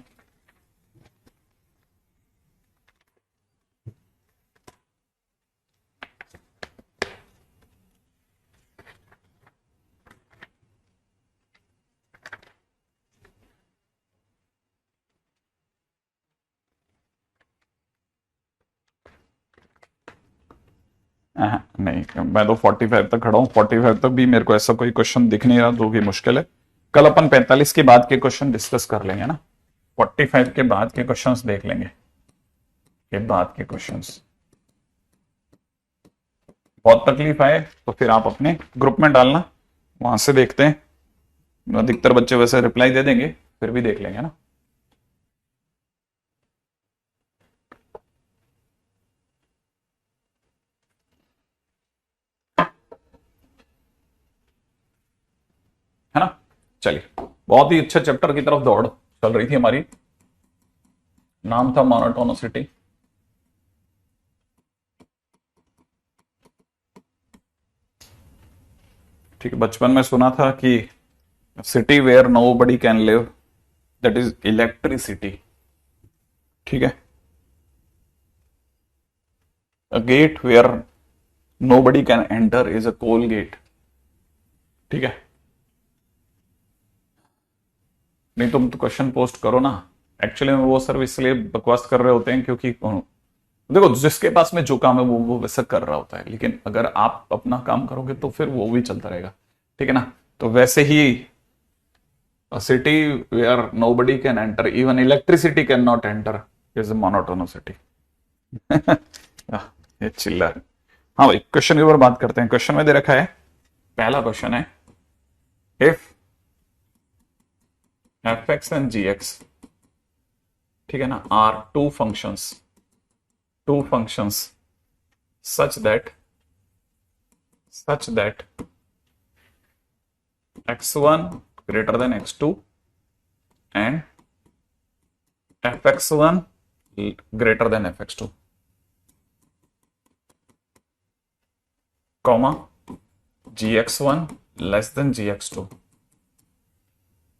नहीं मैं तो 45 तक खड़ा हूं, 45 तक भी मेरे को ऐसा कोई क्वेश्चन दिख नहीं रहा जो कि मुश्किल है। कल अपन 45 के बाद के क्वेश्चन डिस्कस कर लेंगे ना, 45 के बाद के क्वेश्चंस देख लेंगे, के बाद के क्वेश्चंस। बहुत तकलीफ आए तो फिर आप अपने ग्रुप में डालना, वहां से देखते हैं, अधिकतर बच्चे वैसे रिप्लाई दे देंगे, फिर भी देख लेंगे ना। है ना, चलिए बहुत ही अच्छे चैप्टर की तरफ दौड़ चल रही थी हमारी, नाम था मोनोटोनिसिटी। ठीक है, बचपन में सुना था कि city where nobody can live that is electricity, ठीक है, a gate where nobody can enter is a coal gate, ठीक है। नहीं तुम तो क्वेश्चन पोस्ट करो ना, एक्चुअली में वो सर इसलिए बकवास कर रहे होते हैं क्योंकि देखो जिसके पास में जो काम है वो वैसा कर रहा होता है, लेकिन अगर आप अपना काम करोगे तो फिर वो भी चलता रहेगा, ठीक है ना। तो वैसे ही a city where nobody can enter, even electricity cannot enter, is a monotonous city. ये चिल्लर। हाँ भाई क्वेश्चन के ऊपर बात करते हैं, क्वेश्चन में दे रखा है, पहला क्वेश्चन है if f x and g x, ठीक है ना, are two functions such that x1 greater than x2 and fx1 greater than fx2, comma gx1 less than gx2,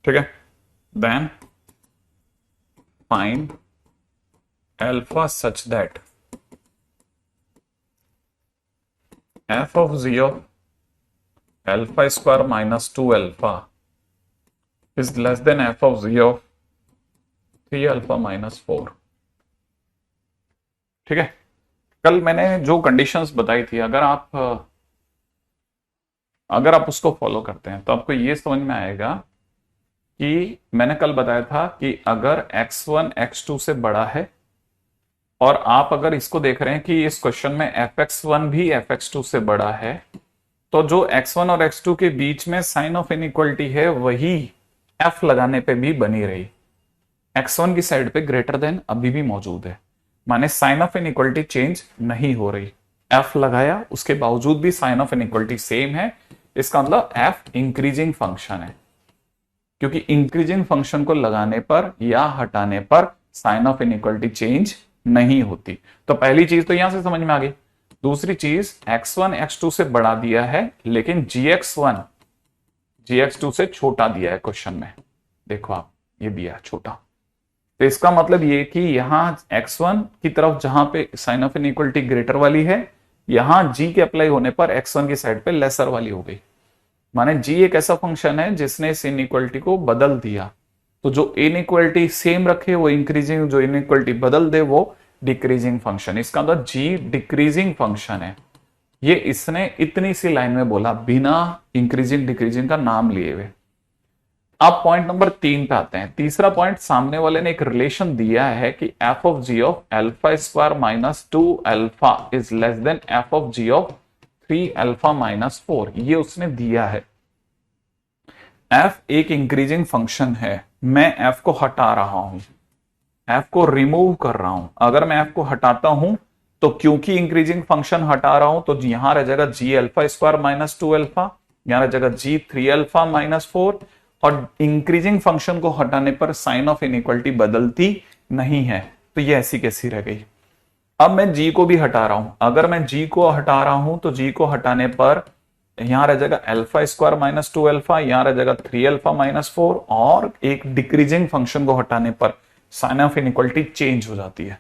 ठीक है, then find alpha such that f of z of alpha square minus 2 alpha is less than f of z of 3 alpha minus 4, ठीक है। कल मैंने जो conditions बताई थी, अगर आप अगर आप उसको फॉलो करते हैं तो आपको ये समझ में आएगा कि मैंने कल बताया था कि अगर x1 x2 से बड़ा है, और आप अगर इसको देख रहे हैं कि इस क्वेश्चन में fx1 भी fx2 से बड़ा है, तो जो x1 और x2 के बीच में साइन ऑफ इनइक्वलिटी है वही f लगाने पे भी बनी रही, x1 की साइड पे ग्रेटर देन अभी भी मौजूद है, माने साइन ऑफ इनइक्वलिटी चेंज नहीं हो रही। f लगाया उसके बावजूद भी साइन ऑफ इनइक्वलिटी सेम है, इसका मतलब f इंक्रीजिंग फंक्शन है, क्योंकि इंक्रीजिंग फंक्शन को लगाने पर या हटाने पर साइन ऑफ इनइक्वलिटी चेंज नहीं होती। तो पहली चीज तो यहां से समझ में आ गई। दूसरी चीज, x1 x2 से बढ़ा दिया है लेकिन gx1 gx2 से छोटा दिया है क्वेश्चन में, देखो आप ये दिया है छोटा, तो इसका मतलब ये कि यहां x1 की तरफ जहां पे साइन ऑफ इनइक्वलिटी ग्रेटर वाली है, यहां g के अप्लाई होने पर x1 की साइड पे लेसर वाली हो गई, माने g एक ऐसा फंक्शन है जिसने इस इनइक्वलिटी को बदल दिया। तो जो इनइक्वलिटी सेम रखे वो इंक्रीजिंग, जो इनइक्वलिटी बदल दे वो डिक्रीजिंग फंक्शन, इसका मतलब g डिक्रीजिंग फंक्शन है। ये इसने इतनी सी लाइन में बोला बिना इंक्रीजिंग डिक्रीजिंग का नाम लिए हुए। अब पॉइंट नंबर 3 पे आते हैं। तीसरा पॉइंट, सामने वाले ने एक रिलेशन दिया है कि f of g of alpha square minus 2 alpha is less than f of g of 3 alpha minus 4, ये उसने दिया है। एफ एक इंक्रीजिंग फंक्शन है, मैं एफ को हटा रहा हूं, एफ को रिमूव कर रहा हूं। अगर मैं एफ को हटाता हूं तो क्योंकि इंक्रीजिंग फंक्शन हटा रहा हूं तो यहां रह जाएगा जी अल्फा स्क्वायर माइनस 2 अल्फा, यहां रह जाएगा जी 3 अल्फा माइनस 4, और इंक्रीजिंग फंक्शन को हटाने पर साइन ऑफ इनइक्वलिटी बदलती नहीं है, तो ये ऐसी कैसी रह गई। अब मैं जी को भी हटा रहा हूं, अगर मैं जी को हटा रहा हूं तो जी को हटाने पर यहां रह जाएगा अल्फा स्क्वायर माइनस 2 अल्फा, यहां रह जाएगा 3 अल्फा माइनस 4, और एक डिक्रीजिंग फंक्शन को हटाने पर साइन ऑफ इनइक्वलिटी चेंज हो जाती है।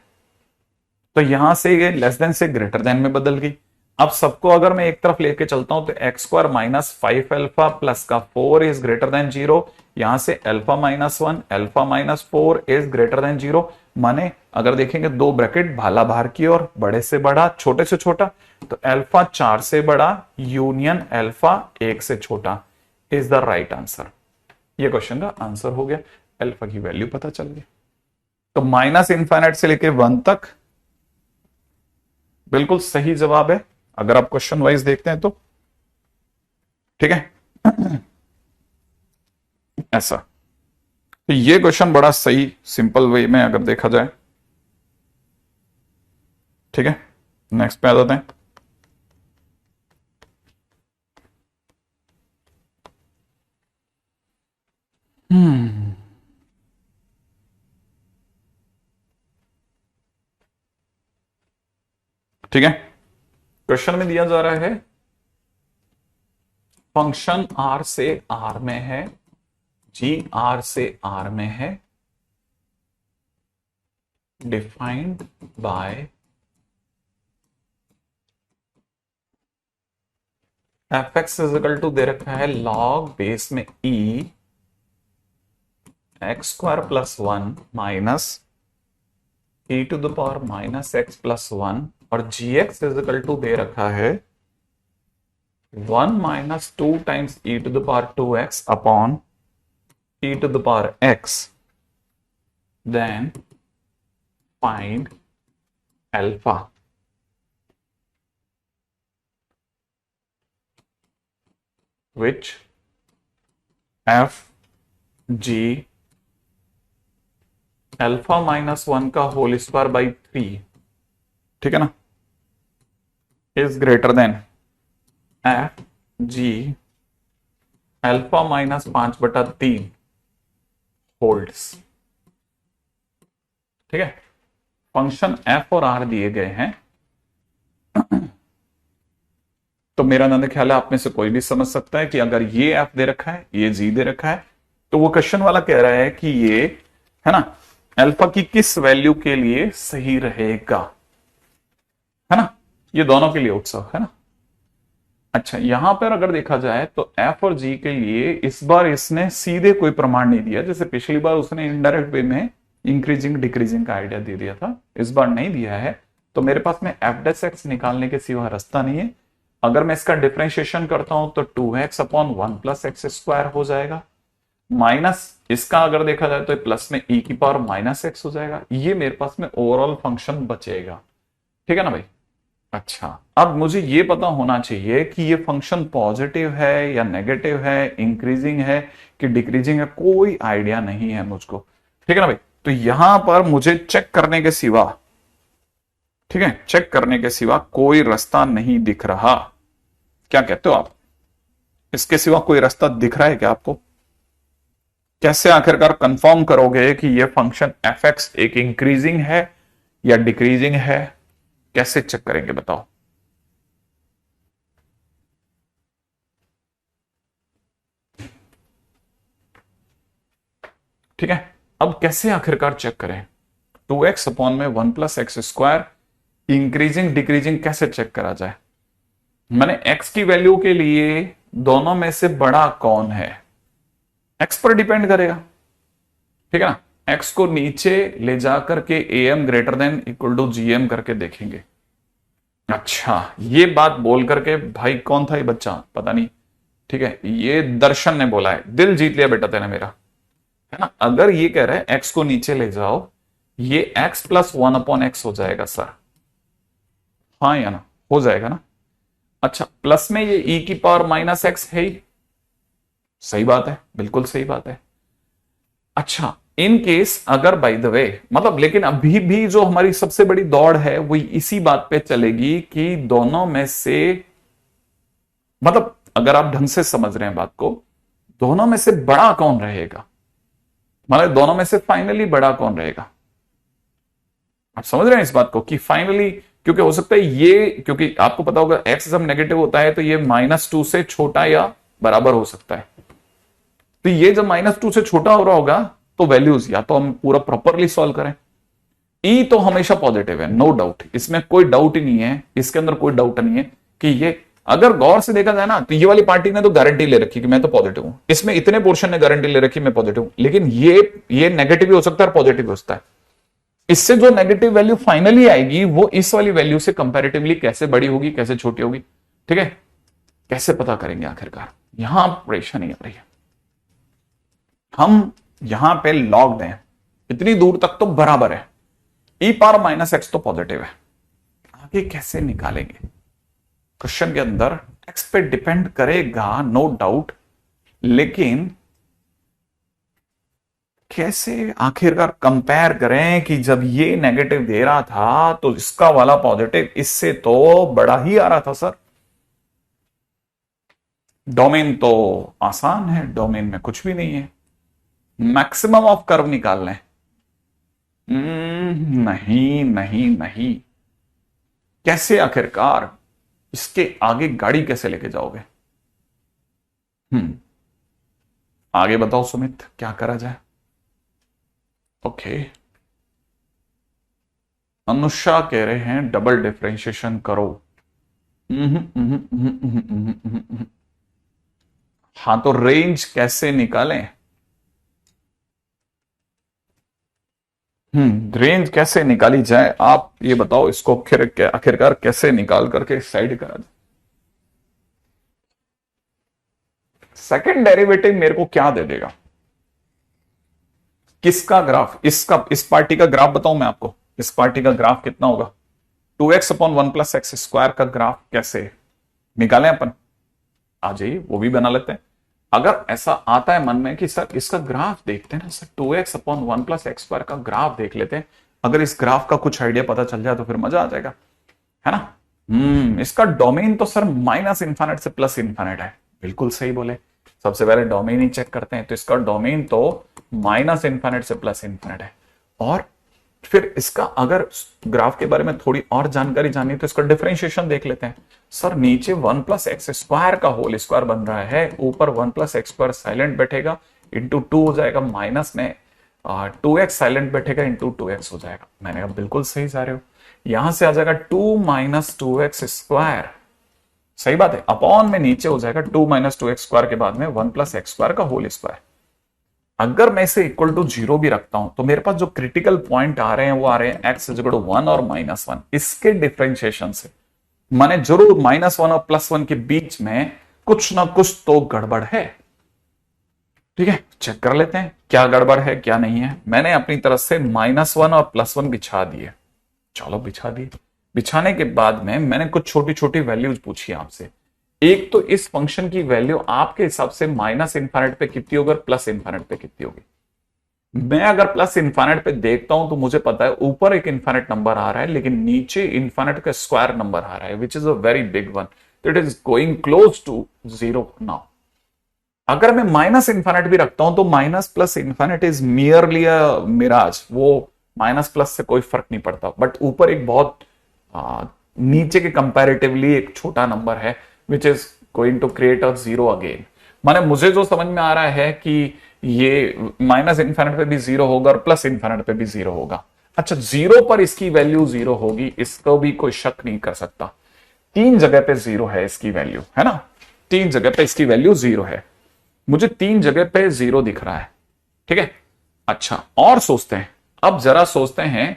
तो यहां से ये लेस देन से ग्रेटर देन में बदल गई। अब सबको अगर मैं एक तरफ लेके चलता हूं तो x square minus 5 alpha plus का 4 इज ग्रेटर देन 0, यहां से alpha minus 1 alpha minus 4 is greater than 0, माने अगर देखेंगे दो ब्रैकेट भाला बाहर की ओर, बड़े से बड़ा छोटे से छोटा, तो अल्फा 4 से बड़ा यूनियन अल्फा 1 से छोटा इज द राइट आंसर। ये क्वेश्चन का आंसर हो गया, अल्फा की वैल्यू पता चल गई। तो माइनस इनफाइनाइट से लेके 1 तक बिल्कुल सही जवाब है अगर आप क्वेश्चन वाइज देखते हैं तो, ठीक है। ऐसा, तो ये क्वेश्चन बड़ा सही सिंपल वे में अगर देखा जाए, ठीक है। नेक्स्ट पे आ जाते हैं। ठीक है, क्वेश्चन में दिया जा रहा है फंक्शन आर से आर में है, जी आर से आर में है, defined by F X is equal to दे रखा है लॉग बेस में e X square plus 1 minus e to the power minus X plus 1, और जी एक्स इजिकल टू दे रखा है 1 minus 2 times e to the power 2x upon e to the power x, then find alpha. Which F G alpha minus 1 का whole square by 3, ठीक है ना, is greater then F G alpha minus 5/3 holds, ठीक है। Function F और are दिए गए हैं, तो मेरा नंद ख्याल है आप में से कोई भी समझ सकता है कि अगर ये एफ दे रखा है, ये जी दे रखा है, तो वो क्वेश्चन वाला कह रहा है कि ये है ना अल्फा की किस वैल्यू के लिए सही रहेगा, है ना, ये दोनों के लिए उत्सव है ना। अच्छा, यहां पर अगर देखा जाए तो एफ और जी के लिए इस बार इसने सीधे कोई प्रमाण नहीं दिया, जैसे पिछली बार उसने इनडायरेक्ट वे में इंक्रीजिंग डिक्रीजिंग का आइडिया दे दिया था, इस बार नहीं दिया है। तो मेरे पास में एफ डैश एक्स निकालने के सिवा रास्ता नहीं है। अगर मैं इसका डिफरेंशिएशन करता हूं तो 2x upon 1 plus x square हो जाएगा, माइनस इसका अगर देखा जाए तो प्लस में e की पावर माइनस एक्स हो जाएगा। ये मेरे पास में ओवरऑल फंक्शन बचेगा, ठीक है ना भाई। अच्छा, अब मुझे ये पता होना चाहिए कि ये फंक्शन पॉजिटिव है या नेगेटिव है, इंक्रीजिंग है कि डिक्रीजिंग है, कोई आइडिया नहीं है मुझको, ठीक है ना भाई। तो यहां पर मुझे चेक करने के सिवा, ठीक है, चेक करने के सिवा कोई रास्ता नहीं दिख रहा। क्या कहते हो आप, इसके सिवा कोई रास्ता दिख रहा है क्या आपको? कैसे आखिरकार कंफर्म करोगे कि ये फंक्शन एफ एक्स एक इंक्रीजिंग है या डिक्रीजिंग है? कैसे चेक करेंगे बताओ? ठीक है, अब कैसे आखिरकार चेक करें? 2x अपॉन में 1 plus x square increasing decreasing कैसे चेक करा जाए? मैंने x की वैल्यू के लिए दोनों में से बड़ा कौन है, x पर डिपेंड करेगा, ठीक है ना। x को नीचे ले जाकर के am greater than equal to gm करके देखेंगे। अच्छा, ये बात बोल करके भाई कौन था ये बच्चा, पता नहीं, ठीक है, ये दर्शन ने बोला है, दिल जीत लिया बेटा तेने मेरा, है ना। अगर ये कह रहा है x को नीचे ले जाओ, ये x प्लस 1 अपॉन एक्स हो जाएगा सर, हाँ या ना, हो जाएगा ना। अच्छा, प्लस में ये e की पावर माइनस एक्स है ही, सही बात है, बिल्कुल सही बात है। अच्छा, इन केस अगर बाय द वे मतलब, लेकिन अभी भी जो हमारी सबसे बड़ी दौड़ है वो इसी बात पे चलेगी कि दोनों में से, मतलब अगर आप ढंग से समझ रहे हैं बात को, दोनों में से बड़ा कौन रहेगा, मतलब दोनों में से फाइनली बड़ा कौन रहेगा। आप समझ रहे हैं इस बात को कि फाइनली, क्योंकि हो सकता है ये, क्योंकि आपको पता होगा एक्स जब नेगेटिव होता है तो ये -2 से छोटा या बराबर हो सकता है। तो ये जब -2 से छोटा हो रहा होगा तो वैल्यूज या तो हम पूरा प्रॉपरली सॉल्व करें। ई तो हमेशा पॉजिटिव है, नो डाउट, इसमें कोई डाउट ही नहीं है, इसके अंदर कोई डाउट नहीं है कि ये, अगर गौर से देखा जाए ना तो ये वाली पार्टी ने तो गारंटी ले रखी कि मैं तो पॉजिटिव हूं, इसमें इतने पोर्शन ने गारंटी ले रखी मैं पॉजिटिव हूं, लेकिन ये नेगेटिव भी हो सकता है और पॉजिटिव भी हो सकता है। इससे जो नेगेटिव वैल्यू फाइनली आएगी वो इस वाली वैल्यू से कंपैरेटिवली कैसे बड़ी होगी, कैसे छोटी होगी, ठीक है, कैसे पता करेंगे आखिरकार, यहां परेशानी आ रही है। हम यहां पे लॉग दें इतनी दूर तक तो बराबर है, e पावर माइनस एक्स तो पॉजिटिव है, आगे कैसे निकालेंगे? क्वेश्चन के अंदर x पे डिपेंड करेगा नो डाउट, लेकिन कैसे आखिरकार कंपेयर करें कि जब ये नेगेटिव दे रहा था तो इसका वाला पॉजिटिव इससे तो बड़ा ही आ रहा था सर। डोमेन तो आसान है, डोमेन में कुछ भी नहीं है, मैक्सिमम ऑफ कर्व निकाल लें। नहीं नहीं नहीं, कैसे आखिरकार इसके आगे गाड़ी कैसे लेके जाओगे? आगे बताओ सुमित, क्या करा जाए? ओके, अनुषा कह रहे हैं डबल डिफरेंशिएशन करो। हाँ, तो रेंज कैसे निकालें? रेंज कैसे निकाली जाए आप ये बताओ, इसको आखिरकार कैसे निकाल करके साइड करा जाए? सेकंड डेरिवेटिव मेरे को क्या दे देगा? किसका ग्राफ, इसका, इस पार्टी का ग्राफ बताऊं मैं आपको, इस पार्टी का ग्राफ कितना होगा? 2x upon 1 plus x square का ग्राफ कैसे निकालें अपन? आ जाइए वो भी बना लेते हैं। अगर ऐसा आता है मन में कि सर इसका ग्राफ देखते हैं ना sir, 2x upon 1 plus x square का ग्राफ देख लेते हैं, अगर इस ग्राफ का कुछ आइडिया पता चल जाए तो फिर मजा आ जाएगा, है ना। इसका डोमेन तो सर माइनस इंफाइनाइट से प्लस इंफाइनाइट है, बिल्कुल सही बोले। सबसे पहले डोमेन ही चेक करते हैं, तो इसका डोमेन तो माइनस इंफाइनाइट से प्लस इंफाइनाइट है। और फिर इसका अगर ग्राफ के बारे में थोड़ी और जानकारी जाननी तो इसका डिफरेंशिएशन देख लेते हैं। सर नीचे 1 प्लस एक्स स्क्वायर का होल स्क्वायर बन रहा है, ऊपर 1 प्लस एक्स स्क्वायर साइलेंट बैठेगा, इंटू 2 हो जाएगा, माइनस में 2x साइलेंट बैठेगा, इंटू 2x हो जाएगा। मैंने कहा बिल्कुल सही जा रहे हो, यहां से आ जाएगा 2 माइनस 2x स्क्वायर, सही बात है, अपॉन में नीचे हो जाएगा 2 माइनस 2x स्क्वायर के बाद में 1 प्लस एक्स स्क्वायर का होल स्क्वायर। अगर मैं इसे इक्वल टू 0 भी रखता हूं तो मेरे पास जो क्रिटिकल पॉइंट आ रहे हैं वो आ रहे हैं x इज इक्वल टू 1 और -1, इसके डिफरेंशिएशन से माने जरूर -1 और +1 के बीच में कुछ ना कुछ तो गड़बड़ है। ठीक है, चेक कर लेते हैं क्या गड़बड़ है क्या नहीं है। मैंने अपनी तरफ से -1 और +1 बिछा दिए। चलो बिछा दिए। बिछाने के बाद में मैंने कुछ छोटी छोटी वैल्यूज पूछी आपसे। एक तो इस फंक्शन की वैल्यू आपके हिसाब से -∞ पे कितनी होगी और +∞ पे कितनी होगी। मैं अगर +∞ पे देखता हूं तो मुझे पता है ऊपर एक इन्फाइनाइट नंबर आ रहा है, लेकिन नीचे इन्फाइनाइट का स्क्वायर नंबर आ रहा है, which is a very big one, it is going close to 0 now. अगर मैं -∞ भी रखता हूं तो -+∞ इज मियरली अ मिराज, वो माइनस से कोई फर्क नहीं पड़ता। बट ऊपर एक बहुत नीचे के कंपैरेटिवली एक छोटा नंबर है which is going to create a 0 again. माने मुझे जो समझ में आ रहा है कि ये -∞ पे भी 0 होगा और +∞ पे भी 0 होगा। अच्छा, 0 पर इसकी वैल्यू 0 होगी, इसको भी कोई शक नहीं कर सकता। 3 जगह पे 0 है इसकी वैल्यू, है ना, 3 जगह पे इसकी वैल्यू 0 है। मुझे 3 जगह पे 0 दिख रहा है। ठीक है, अच्छा और सोचते हैं, अब जरा सोचते हैं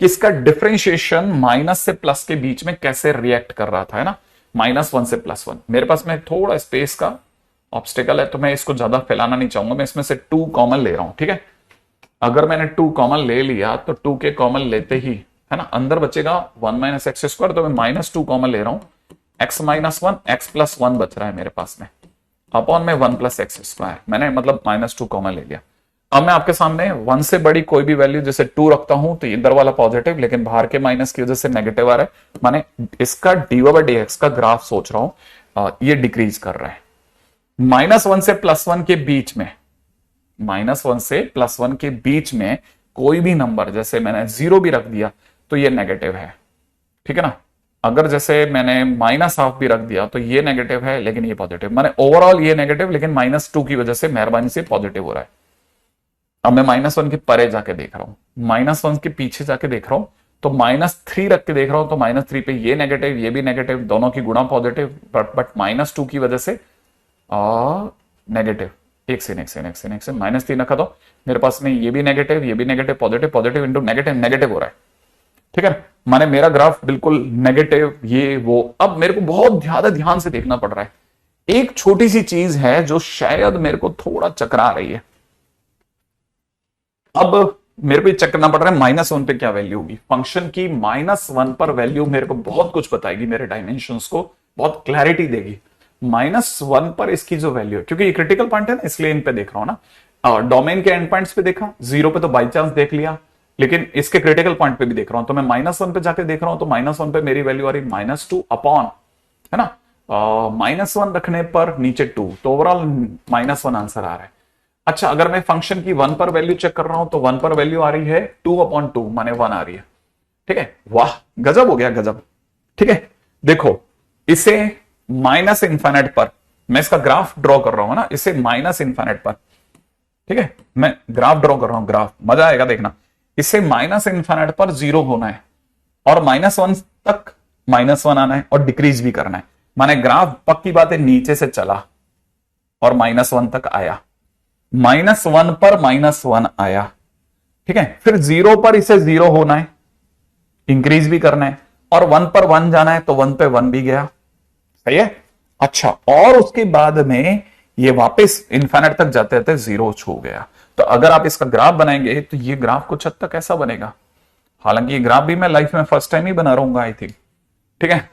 कि इसका डिफरेंशिएशन माइनस से प्लस के बीच में कैसे रिएक्ट कर रहा था, है ना, -1 से +1। मेरे पास में थोड़ा स्पेस का ऑब्स्टेकल है तो मैं इसको ज्यादा फैलाना नहीं चाहूंगा। मैं इसमें से 2 कॉमन ले रहा हूं। ठीक है, अगर मैंने 2 कॉमन ले लिया तो 2 के कॉमन लेते ही, है ना, अंदर बचेगा 1 - x², तो मैं -2 कॉमन ले रहा हूं। x - 1 x+1 बच रहा है मेरे पास में, अपॉन में 1 + x²। मैंने मतलब -2 कॉमन ले लिया। अब मैं आपके सामने 1 से बड़ी कोई भी वैल्यू जैसे 2 रखता हूं तो इधर वाला पॉजिटिव, लेकिन बाहर के माइनस की वजह से नेगेटिव आ रहा है। माने इसका dy/dx का ग्राफ सोच रहा हूं, ये डिक्रीज कर रहा है। -1 से +1 के बीच में, -1 से +1 के बीच में कोई भी नंबर, जैसे मैंने 0 भी रख दिया तो ये नेगेटिव है। ठीक है ना, अगर जैसे मैंने -½ भी रख दिया तो ये नेगेटिव है लेकिन ये पॉजिटिव। माने ओवरऑल ये नेगेटिव, लेकिन -2 की वजह से मेहरबानी से पॉजिटिव हो रहा है। अब मैं -1 के परे जाके देख रहा हूं, -1 के पीछे जाके देख रहा हूं तो -3 रख के देख रहा हूं तो -3 पे ये नेगेटिव ये भी नेगेटिव, दोनों की गुणा पॉजिटिव, बट -2 की वजह से नेगेटिव। एक से -3 रखा तो मेरे पास में ये भी negative positive positive into negative negative हो रहा है। ठीक है, माने मेरा ग्राफ बिल्कुल नेगेटिव ये वो। अब मेरे को बहुत ज्यादा ध्यान से देखना पड़ रहा है। एक छोटी सी चीज है जो शायद मेरे को थोड़ा चकरा रही है। अब मेरे को चेक करना पड़ रहा है -1 पे क्या वैल्यू होगी फंक्शन की। -1 पर वैल्यू मेरे को बहुत कुछ बताएगी, मेरे डायमेंशंस को बहुत क्लैरिटी देगी। -1 पर इसकी जो वैल्यू है, क्योंकि ये क्रिटिकल पॉइंट है ना, इसलिए इन पे देख रहा हूं ना। डोमेन के एंड पॉइंट्स पे देखा, 0 पे तो बाई चांस देख लिया, लेकिन इसके क्रिटिकल पॉइंट पे भी देख रहा हूं। तो मैं -1 पे जाके देख रहा हूं तो -1 पे मेरी वैल्यू आ रही -2 अपॉन, है ना, -1 रखने पर नीचे 2, तो ओवरऑल -1 आंसर आ रहा है। अच्छा, अगर मैं फंक्शन की 1 पर वैल्यू चेक कर रहा हूं तो 1 पर वैल्यू आ रही है 2/2 माने 1 आ रही है। ठीक है, वाह गजब हो गया, गजब। ठीक है, देखो इसे -∞ पर मैं इसका ग्राफ ड्रॉ कर रहा हूं ना, इसे -∞ पर, ठीक है, मैं ग्राफ ड्रॉ कर रहा हूं, ग्राफ मजा आएगा देखना। इसे -∞ पर 0 होना है और -1 तक -1 आना है और डिक्रीज भी करना है। माने ग्राफ पक्की बात है नीचे से चला और -1 तक आया, -1 पर -1 आया। ठीक है, फिर 0 पर इसे 0 होना है, इंक्रीज भी करना है, और 1 पर 1 जाना है तो 1 पे 1 भी गया। सही है। अच्छा, और उसके बाद में ये वापस इन्फिनिट तक जाते जाते 0 छू गया। तो अगर आप इसका ग्राफ बनाएंगे तो ये ग्राफ कुछ हद तक ऐसा बनेगा। हालांकि ये ग्राफ भी मैं लाइफ में फर्स्ट टाइम ही बना रहा हूँ आई थिंक। ठीक है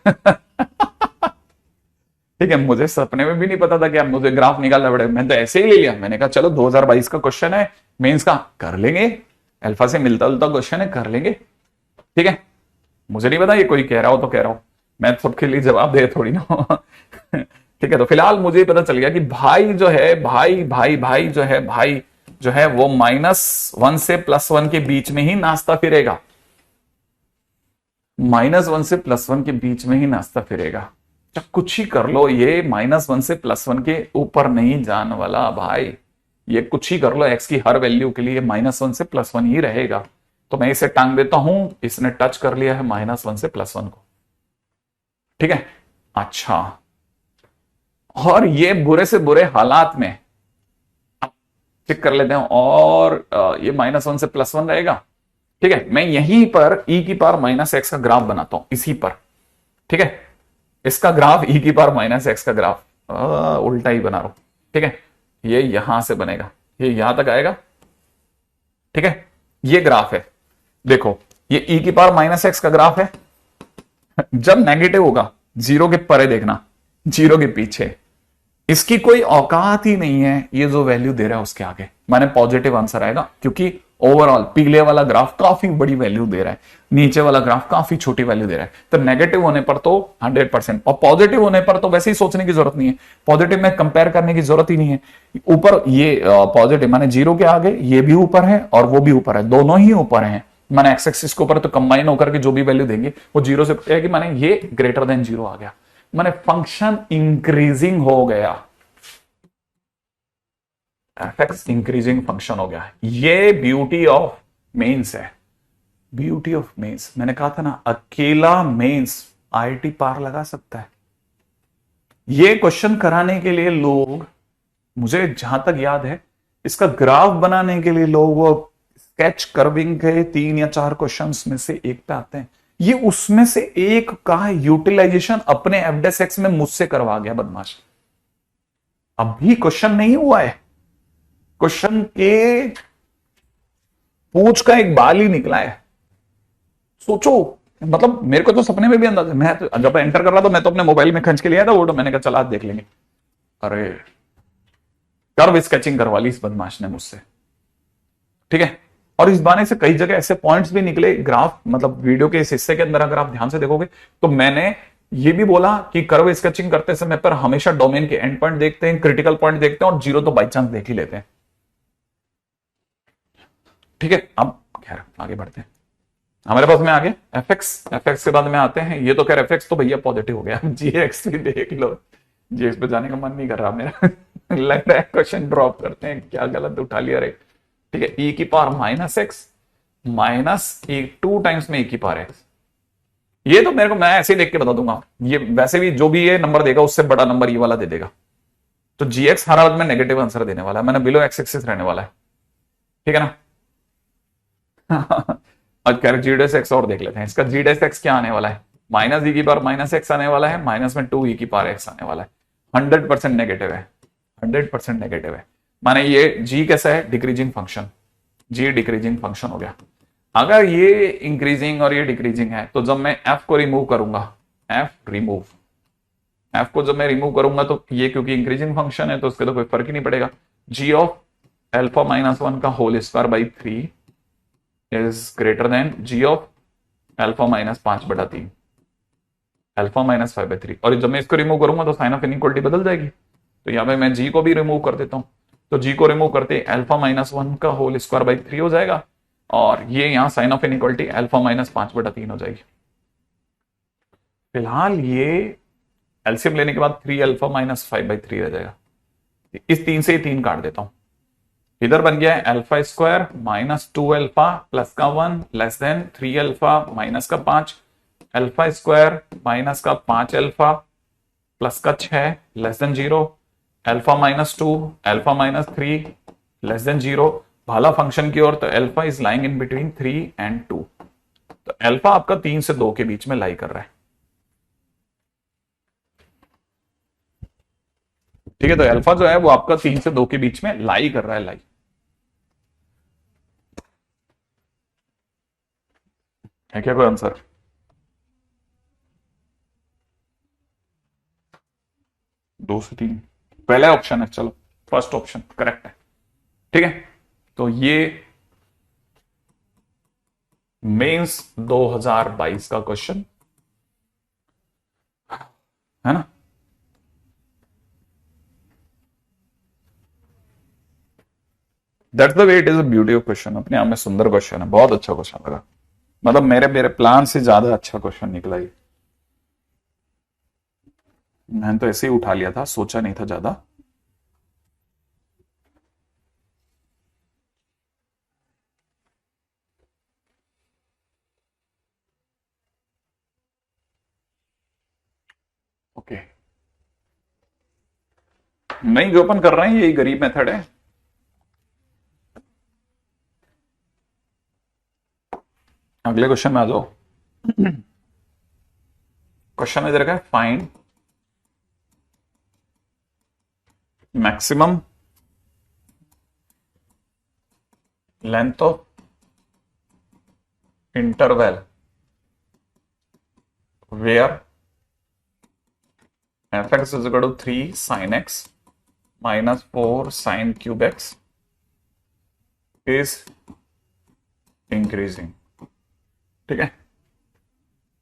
ठीक है, मुझे सपने में भी नहीं पता था कि आप मुझे ग्राफ निकालना पड़ेगा, मैं तो ऐसे ही ले लिया। मैंने कहा चलो 2022 का क्वेश्चन है, मेंस का कर लेंगे, अल्फा से मिलता जुलता क्वेश्चन है, कर लेंगे। ठीक है, मुझे नहीं पता ये कोई कह रहा हो तो कह रहा हूं, मैं सबके लिए जवाब दे थोड़ी ना ठीक है, तो फिलहाल मुझे पता चल गया कि भाई जो है भाई जो है वो -1 से +1 के बीच में ही नाचता फिरेगा, -1 से +1 के बीच में ही नाचता फिरेगा। तो कुछ ही कर लो, ये -1 से +1 के ऊपर नहीं जाने वाला भाई, ये कुछ ही कर लो, x की हर वैल्यू के लिए -1 से +1 ही रहेगा। तो मैं इसे टांग देता हूं, इसने टच कर लिया है -1 से +1 को। ठीक है, अच्छा, और ये बुरे से बुरे हालात में चेक कर लेते हैं, और ये -1 से +1 रहेगा। ठीक है, मैं यहीं पर e की पावर -x का ग्राफ बनाता हूं, इसी पर। ठीक है, इसका ग्राफ ई की पावर माइनस एक्स का ग्राफ उल्टा ही बना रहा हूं, ठीक है। ये यहां से बनेगा, ये यहां तक आएगा, ठीक है। ये ग्राफ है, देखो ये ई की पावर माइनस एक्स का ग्राफ है। जब नेगेटिव होगा, जीरो के परे देखना, जीरो के पीछे, इसकी कोई औकात ही नहीं है ये जो वैल्यू दे रहा है उसके आगे, माने पॉजिटिव आंसर आएगा, क्योंकि ओवरऑल पीले वाला ग्राफ काफी बड़ी वैल्यू दे रहा है, नीचे वाला ग्राफ काफी छोटी वैल्यू दे रहा है। तो नेगेटिव होने पर तो 100%, और पॉजिटिव होने पर तो वैसे ही सोचने की जरूरत नहीं है, पॉजिटिव में कंपेयर करने की जरूरत ही नहीं है। ऊपर ये पॉजिटिव माने जीरो के आगे ये भी ऊपर है और वो भी ऊपर है, दोनों ही ऊपर है, माने एक्स एक्सिस के ऊपर, तो कंबाइन होकर के जो भी वैल्यू देंगे वो जीरो से है कि माने ये ग्रेटर देन जीरो आ गया, माने फंक्शन इंक्रीजिंग हो गया, एफएक्स इंक्रीजिंग फंक्शन हो गया। ये ब्यूटी ऑफ मेंस है, ब्यूटी ऑफ मेंस। मैंने कहा था ना, अकेला मेंस आईआईटी पार लगा सकता है। ये क्वेश्चन कराने के लिए लोग, मुझे जहां तक याद है, इसका ग्राफ बनाने के लिए लोग वो स्केच कर्विंग के 3 या 4 क्वेश्चंस में से एक पे आते हैं। ये उसमें से एक का यूटिलाइजेशन अपने एफडेस में मुझसे करवा गया बदमाश। अभी क्वेश्चन नहीं हुआ है, क्वेश्चन के पूंछ का एक बाल ही निकला है। सोचो, मतलब मेरे को तो सपने में भी अंदाजा, मैं तो जब एंटर कर रहा था मैं तो अपने मोबाइल में खंच के लिया था वो, तो मैंने कहा चला आज देख लेंगे। अरे कर्व स्केचिंग करवा ली इस बदमाश ने मुझसे, ठीक है। और इस बारे से कई जगह ऐसे पॉइंट्स भी निकले ग्राफ, मतलब वीडियो के इस हिस्से के अंदर अगर आप ध्यान से देखोगे तो मैंने ये भी बोला कि कर्व स्केचिंग करते समय पर हमेशा डोमेन के एंड पॉइंट देखते हैं, क्रिटिकल पॉइंट देखते हैं, और जीरो तो बाई चांस देख ही लेते हैं, ठीक है। अब खैर आगे बढ़ते हैं, हमारे पास में आगे एफएक्स के बाद में आते हैं। ये तो खैर एफएक्स तो भैया पॉजिटिव हो गया, जीएक्स भी देख लो, जीएक्स पे जाने का मन नहीं कर रहा मेरा। लग रहा है क्वेश्चन ड्रॉप करते हैं, क्या गलत उठा लिया रे, ठीक है। ई की power minus x minus 2 times में ई की पावर एक्स, ये तो मेरे को, मैं ऐसे ही देख के बता दूंगा, ये वैसे भी जो भी ये नंबर देगा उससे बड़ा नंबर ये वाला दे देगा, तो जीएक्स हर हालत में नेगेटिव आंसर देने वाला है, मैंने बिलो एक्स एक्सिस रहने वाला है, ठीक है ना। आज कह रहे जी डेस एक्स और देख लेते हैं, इसका जी डेस एक्स क्या आने वाला है, माइनस ई की पावर माइनस एक्स आने वाला है, माइनस में 2 ई की पावर एक्स आने वाला है, 100% नेगेटिव है, 100% नेगेटिव है। माने ये जी कैसा है, डिक्रीजिंग फंक्शन, जी डिक्रीजिंग फंक्शन हो गया। अगर ये इंक्रीजिंग और ये डिक्रीजिंग है, तो जब मैं एफ को रिमूव करूंगा, एफ रिमूव, एफ को जब मैं रिमूव करूंगा तो ये क्योंकि इंक्रीजिंग फंक्शन है तो उसके तो कोई फर्क ही नहीं पड़ेगा। जी ऑफ अल्फा माइनस 1 का whole square by 3 is greater than g of alpha minus 5/3, alpha minus 5/3। और जब मैं इसको रिमूव करूंगा तो साइन ऑफ इनइक्वालिटी बदल जाएगी, तो यहां पे मैं जी को भी रिमूव कर देता हूं, तो जी को रिमूव करते अल्फा माइनस 1 का होल स्क्वायर बाई 3 हो जाएगा, और ये यहां sign of inequality alpha minus 5/3 हो जाएगी। फिलहाल ये एलसीएम लेने के बाद 3 अल्फा माइनस 5/3 रह जाएगा, इस 3 से 3 काट देता हूं, इधर बन गया है alpha square minus 2 alpha plus का 1 लेस देन 3 अल्फा माइनस का 5, अल्फा स्क्वायर माइनस का 5 अल्फा प्लस का 6 less than 0, alpha minus 2 alpha minus 3 less than 0, भाला फंक्शन की ओर, तो alpha is lying in between 3 and 2, तो अल्फा आपका 3 से 2 के बीच में लाई कर रहा है, ठीक है। तो अल्फा जो है वो आपका 3 से 2 के बीच में लाई कर रहा है, लाई है क्या कोई आंसर? दो से तीन पहला ऑप्शन है, चलो फर्स्ट ऑप्शन करेक्ट है, ठीक है। तो ये मेंस 2022 का क्वेश्चन है ना। That's the way it is a beauty of question, अपने आप में सुंदर क्वेश्चन है, बहुत अच्छा क्वेश्चन लगा, मतलब मेरे मेरे प्लान से ज्यादा अच्छा क्वेश्चन निकला ये, मैंने तो ऐसे ही उठा लिया था, सोचा नहीं था ज्यादा। ओके, नहीं जो अपन कर रहे हैं यही गरीब मेथड है। अगले क्वेश्चन में आ जाओ। क्वेश्चन में दे रखा है find maximum length of interval where fx is equal to 3 sin x minus 4 sin cube x is increasing। ठीक है,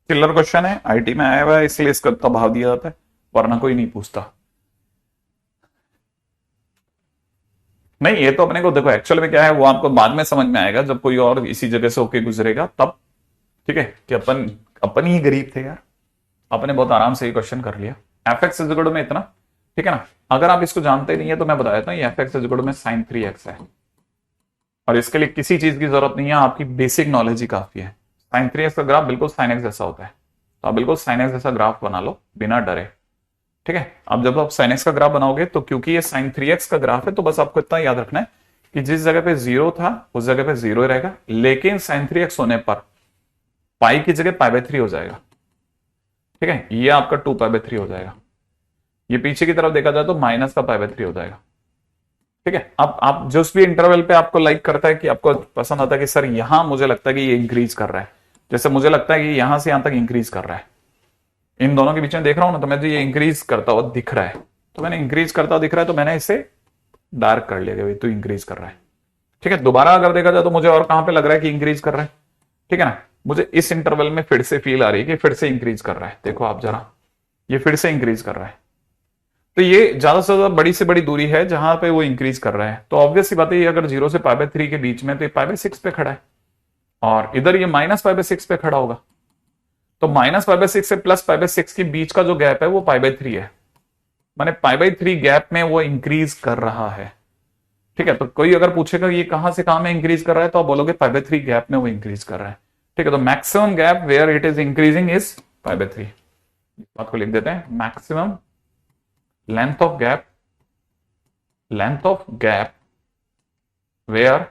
किलर क्वेश्चन है, आईटी में आया हुआ है इसलिए इसका इतना भाव दिया जाता है, वरना कोई नहीं पूछता। नहीं, ये तो अपने को देखो एक्चुअल में क्या है वो आपको बाद में समझ में आएगा जब कोई और इसी जगह से होके गुजरेगा तब। ठीक है, कि अपन ही गरीब थे यार, अपने बहुत आराम से ये क्वेश्चन कर लिया। एफ एक्स इज इक्वल में इतना, ठीक है ना। अगर आप इसको जानते नहीं है तो मैं बता देता हूँ, एफ एक्स इज इक्वल में साइन 3x है, और इसके लिए किसी चीज की जरूरत नहीं है, आपकी बेसिक नॉलेज ही काफी है। साइन 3x का ग्राफ बिल्कुल साइन एक्स जैसा होता है, तो आप बिल्कुल साइन एक्स जैसा ग्राफ बना लो बिना डरे। ठीक है, अब जब आप साइन एक्स का ग्राफ बनाओगे तो क्योंकि ये साइन 3x का ग्राफ है तो बस आपको इतना याद रखना है कि जिस जगह पे 0 था उस जगह पे 0 ही रहेगा, लेकिन साइन 3x होने पर पाई की जगह पाई/3 हो जाएगा। ठीक है, ये आपका 2 पाई/3 हो जाएगा, ये पीछे की तरफ देखा जाए तो माइनस का पाई/3 हो जाएगा। ठीक है, अब आप जिस भी इंटरवल पे आपको लाइक करता है कि आपको पसंद आता है कि सर यहां मुझे लगता है कि ये इंक्रीज कर रहा है, जैसे मुझे लगता है कि यहां से यहां तक इंक्रीज कर रहा है, इन दोनों के बीच में देख रहा हूं ना, तो मुझे ये इंक्रीज करता हुआ दिख रहा है, तो मैंने इंक्रीज करता हुआ दिख रहा है तो मैंने इसे डार्क कर लिया कि तो इंक्रीज कर रहा है। ठीक है, दोबारा अगर देखा जाए तो मुझे और कहां पे लग रहा है कि इंक्रीज कर रहा है। ठीक है ना, मुझे इस इंटरवल में फिर से फील आ रही है कि फिर से इंक्रीज कर रहा है। देखो आप जरा, ये फिर से इंक्रीज कर रहा है, तो ये ज्यादा से ज्यादा बड़ी से बड़ी दूरी है जहां पे वो इंक्रीज कर रहा है। तो ऑब्वियस सी बात है, ये अगर 0 से पाई/3 के बीच में तो ये पाई/6 पे खड़ा है, और इधर ये माइनस पाई/6 पे खड़ा होगा, तो माइनस पाई/6 से प्लस पाई/6 के बीच का जो गैप है वो पाई/3 है, माने पाई/3 गैप में वो इंक्रीज कर रहा है। ठीक है, तो कोई अगर पूछेगा ये कहां से कहां में इंक्रीज कर रहा है तो आप बोलोगे पाई/3 गैप में वो इंक्रीज कर रहा है। ठीक है, तो maximum gap where it is increasing is पाई/3। बात को लिख देते हैं, maximum length of gap where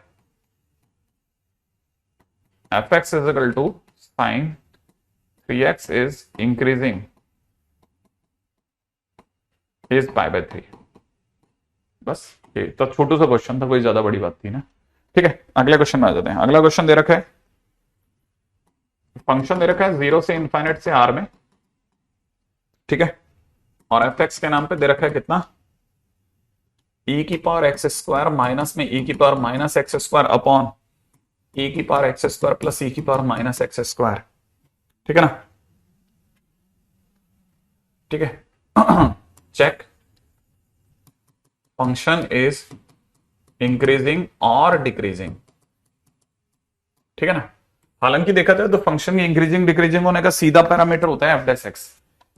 fx is equal to sin 3x is increasing is पाई/3। बस ये तो छोटू सा क्वेश्चन था, कोई ज्यादा बड़ी बात थी ना। ठीक है, अगले क्वेश्चन में आ जाते हैं। अगला क्वेश्चन दे रखा है, फंक्शन दे रखा है 0 से इनफाइनाइट से r में। ठीक है, और एफ एक्स के नाम पे दे रखा है कितना, e की पावर एक्स स्क्वायर माइनस में e की power minus x square upon e की power x square plus e की पावर माइनस एक्स स्क्वायर। ठीक है ना, ठीक है। चेक फंक्शन इज इंक्रीजिंग और डिक्रीजिंग। ठीक है ना, हालांकि देखा जाए तो फंक्शन की इंक्रीजिंग डिक्रीजिंग होने का सीधा पैरामीटर होता है f',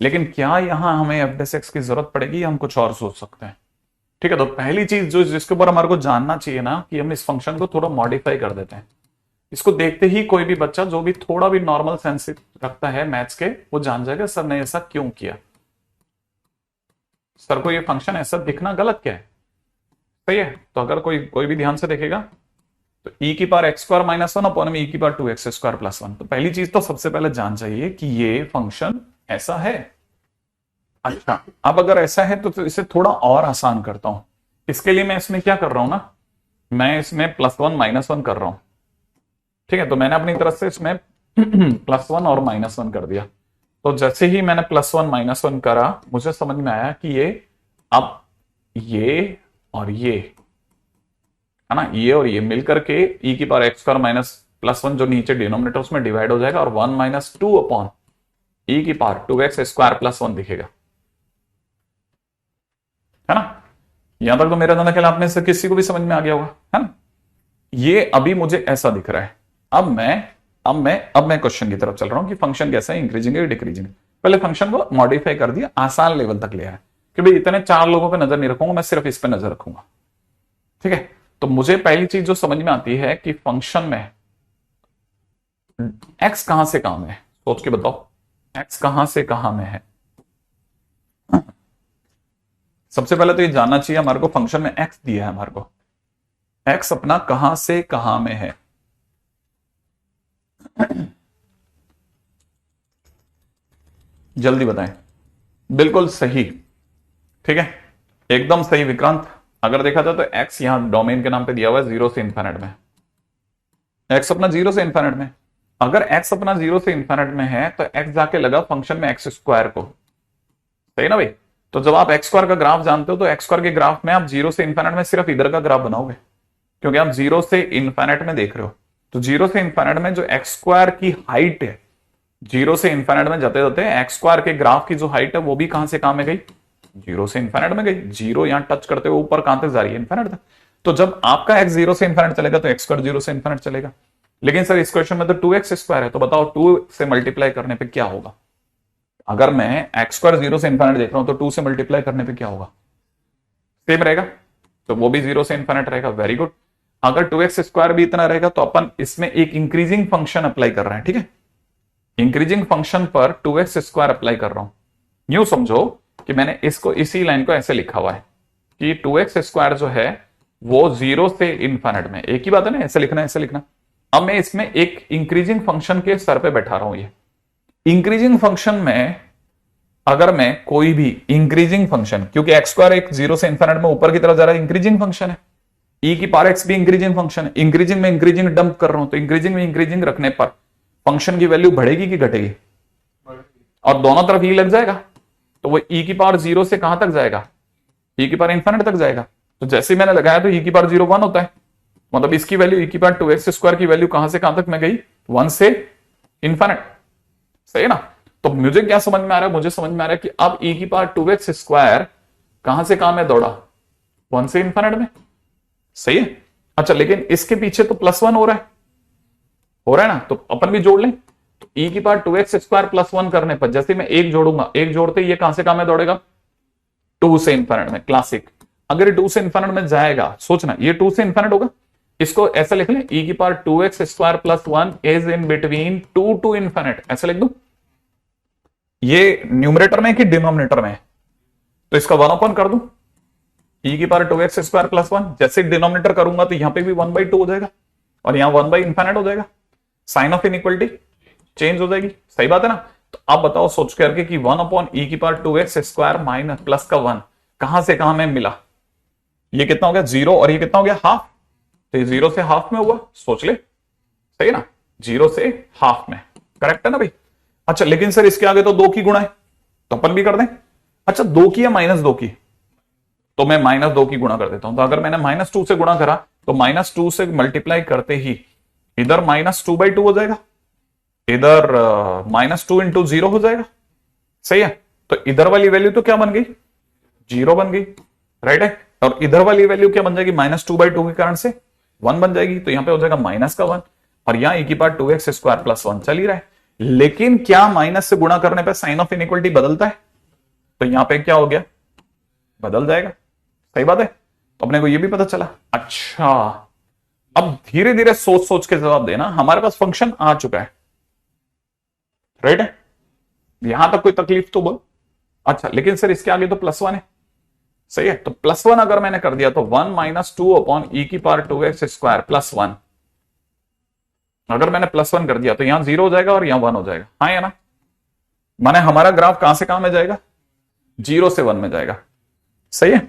लेकिन क्या यहां हमें f' की जरूरत पड़ेगी, हम कुछ और सोच सकते हैं। ठीक है, तो पहली चीज जो जिसके ऊपर हमारे को जानना चाहिए ना, कि हम इस फंक्शन को थोड़ा मॉडिफाई कर देते हैं। इसको देखते ही कोई भी बच्चा जो भी थोड़ा भी नॉर्मल सेंस रखता है मैथ्स के, वो जान जाएगा सर ने ऐसा क्यों किया, सर को ये फंक्शन ऐसा दिखना गलत क्या है। सही है, तो अगर कोई भी ध्यान से देखेगा तो e की power x square minus 1 upon में e की पावर 2x स्क्वायर प्लस 1, तो पहली चीज तो सबसे पहले जान चाहिए कि ये फंक्शन ऐसा है। अच्छा, अब अगर ऐसा है तो इसे थोड़ा और आसान करता हूं। इसके लिए मैं इसमें क्या कर रहा हूं ना, मैं इसमें +1 -1 कर रहा हूं। ठीक है, तो मैंने अपनी तरफ से इसमें +1 और -1 कर दिया। तो जैसे ही मैंने +1 -1 करा, मुझे समझ में आया कि ये अब ये और ये है ना, ये और ये मिलकर के e की पावर एक्स स्क्वायर माइनस +1 जो नीचे डिनोमिनेटर उसमें डिवाइड हो जाएगा, और 1 - 2 अपॉन e की पावर 2x स्क्वायर प्लस 1 दिखेगा। है ना, यहां तक तो मेरा जाना ख्याल आप में से किसी को भी समझ में आ गया होगा, है ना। ये अभी मुझे ऐसा दिख रहा है। अब मैं क्वेश्चन की तरफ चल रहा हूं कि फंक्शन कैसा है, इंक्रीजिंग है डिक्रीजिंग। पहले फंक्शन को मॉडिफाई कर दिया, आसान लेवल तक ले आया कि भाई इतने 4 लोगों पे नजर नहीं रखूंगा, मैं सिर्फ इस पे नजर रखूंगा। ठीक है, तो मुझे पहली चीज जो समझ में आती है कि फंक्शन में x कहां से कहां में है, सोच के बताओ x कहां से कहां में है। सबसे पहले तो ये जानना चाहिए हमारे को, फंक्शन में x दिया है हमारे को, x अपना कहां से कहां में है। जल्दी बताएं। बिल्कुल सही, ठीक है, एकदम सही विक्रांत। अगर देखा जाए तो एक्स यहां डोमेन के नाम पे दिया हुआ है 0 से इन्फिनिट में, एक्स अपना 0 से इन्फिनिट में। अगर एक्स अपना 0 से इन्फिनिट में है तो एक्स जाके लगा फंक्शन में एक्स स्क्वायर को, सही ना भाई। तो जब आप एक्स स्क्वायर का ग्राफ जानते हो तो एक्स स्क्वायर के ग्राफ में आप 0 से इन्फिनिट में सिर्फ इधर का ग्राफ बनाओगे, क्योंकि आप 0 से इन्फिनिट में देख रहे हो। तो 0 से इन्फिनिट में जो एक्स स्क्वायर की हाइट है, 0 से इन्फिनिट में जाते जाते एक्स स्क्वायर के ग्राफ की जो हाइट है वो भी कहां से कहां में गई, 0 से इन्फिनिट में गई। 0 यहां टच करते हुए ऊपर कहां तक जा रही है, इन्फिनिट तक। तो जब आपका एक्स 0 से इन्फिनिट चलेगा तो एक्स स्क्वायर 0 से इन्फिनिट चलेगा। लेकिन सर इस क्वेश्चन में तो 2x स्क्वायर है, तो बताओ 2 से मल्टीप्लाई करने पे क्या होगा। अगर मैं एक्स स्क्वायर 0 से इन्फिनिट देख रहा हूं तो 2 से मल्टीप्लाई करने पे क्या होगा, सेम रहेगा, तो वो भी 0 से इन्फिनिट रहेगा। Very good. अगर 2x स्क्वायर भी इतना रहेगा तो अपन इसमें एक इंक्रीजिंग फंक्शन अप्लाई कर रहे हैं, ठीक है। इंक्रीजिंग फंक्शन पर 2x स्क्वायर अप्लाई कर रहा हूं। यूं समझो कि मैंने इसको, इसी लाइन को ऐसे लिखा हुआ है कि 2x स्क्वायर जो है वो 0 से इन्फिनिट में, एक ही बात है ना, ऐसे लिखना ऐसे लिखना। अब मैं इसमें एक इंक्रीजिंग फंक्शन के स्तर पे बैठा रहा हूं। ये इंक्रीजिंग फंक्शन में अगर मैं कोई भी इंक्रीजिंग फंक्शन, क्योंकि एक्स स्क्वायर एक 0 से इन्फिनिट में ऊपर की तरफ जा रहा है, इंक्रीजिंग फंक्शन है, ई की पावर एक्स भी इंक्रीजिंग फंक्शन है, इंक्रीजिंग में इंक्रीजिंग डंप कर रहा हूं, तो इंक्रीजिंग में इंक्रीजिंग रखने पर फंक्शन की वैल्यू बढ़ेगी कि घटेगी, और दोनों तरफ ई लग जाएगा, तो वो ई की पावर 0 से कहां तक जाएगा, ई की पावर इन्फिनिट तक जाएगा। तो जैसे मैंने लगाया तो ई की पावर 0 1 होता है, मतलब इसकी वैल्यू ई की पावर 2x स्क्वायर की वैल्यू कहां से कहां तक में गई, 1 से इन्फिनिट, सही है ना। तो मुझे क्या समझ में आ रहा है, मुझे समझ में आ रहा है कि अब ई की पावर 2x स्क्वायर कहां से कहां में दौड़ा, 1 से इन्फिनिट में, सही है। अच्छा, लेकिन इसके पीछे तो +1 हो रहा है, हो रहा है ना, तो अपन भी जोड़ लें। तो ई की पावर 2x स्क्वायर +1 करने पर जैसे मैं एक जोड़ूंगा, एक जोड़ते ये कहां से कहां में दौड़ेगा, 2 से इन्फिनिट में। क्लासिक। अगर ये 2 से इन्फिनिट में जाएगा, सोचना ये 2 से इन्फिनिट होगा, इसको ऐसा लिख लें, ई की power 2x square +1 is in between 2 to infinite, ऐसे लिख दूं। ये न्यूमरेटर में कि डिनोमिनेटर में है, तो इसका 1 अपॉन कर दूं, ई की पावर 2x स्क्वायर +1, जैसे डिनोमिनेटर करूंगा तो यहां पे भी 1/2 हो जाएगा और यहां 1/∞ हो जाएगा, साइन ऑफ इनइक्वलिटी चेंज हो जाएगी, सही बात है ना। तो अब बताओ सोच करके कि 1 अपॉन ई की power 2x square minus plus का 1 कहां से कहां में मिला, ये कितना हो गया 0 और ये कितना हो गया हाफ, तो ये 0 से हाफ में हुआ, सोच ले, सही है ना, 0 से हाफ में, करेक्ट है ना भाई। अच्छा, लेकिन सर इसके आगे तो 2 की गुणा है, तो अपन भी कर दें। अच्छा, 2 की या -2 की, तो मैं -2 की गुणा कर देता हूं। तो अगर मैंने -2 से गुणा करा तो -2 से मल्टीप्लाई करते ही इधर -2/2 हो जाएगा, इधर -2 × 0 हो जाएगा, सही है। तो इधर वाली वैल्यू तो क्या बन गई, 0 बन गई, राइट है। और इधर वाली वैल्यू क्या बन जाएगी, -2/2 के कारण से 1 बन जाएगी, तो यहां पे हो जाएगा -1, और यहां ई की पावर 2x स्क्वायर +1 चल ही रहा है। लेकिन क्या माइनस से गुणा करने पर साइन ऑफ इनइक्वलिटी बदलता है, तो यहां पे क्या हो गया, बदल जाएगा, सही बात है। तो अपने को ये भी पता चला। अच्छा, अब धीरे धीरे सोच सोच के जवाब देना, हमारे पास फंक्शन आ चुका है, राइट है, यहां तक कोई तकलीफ तो बोल। अच्छा, लेकिन सर इसके आगे तो +1 है, सही है। तो +1 अगर मैंने कर दिया तो 1 - 2 अपॉन ई की पावर 2x स्क्वायर +1, अगर मैंने +1 कर दिया तो यहां 0 हो जाएगा और यहां 1 हो जाएगा, हाँ या ना। माने हमारा ग्राफ कहां से कहां में जाएगा, 0 से 1 में जाएगा, सही है।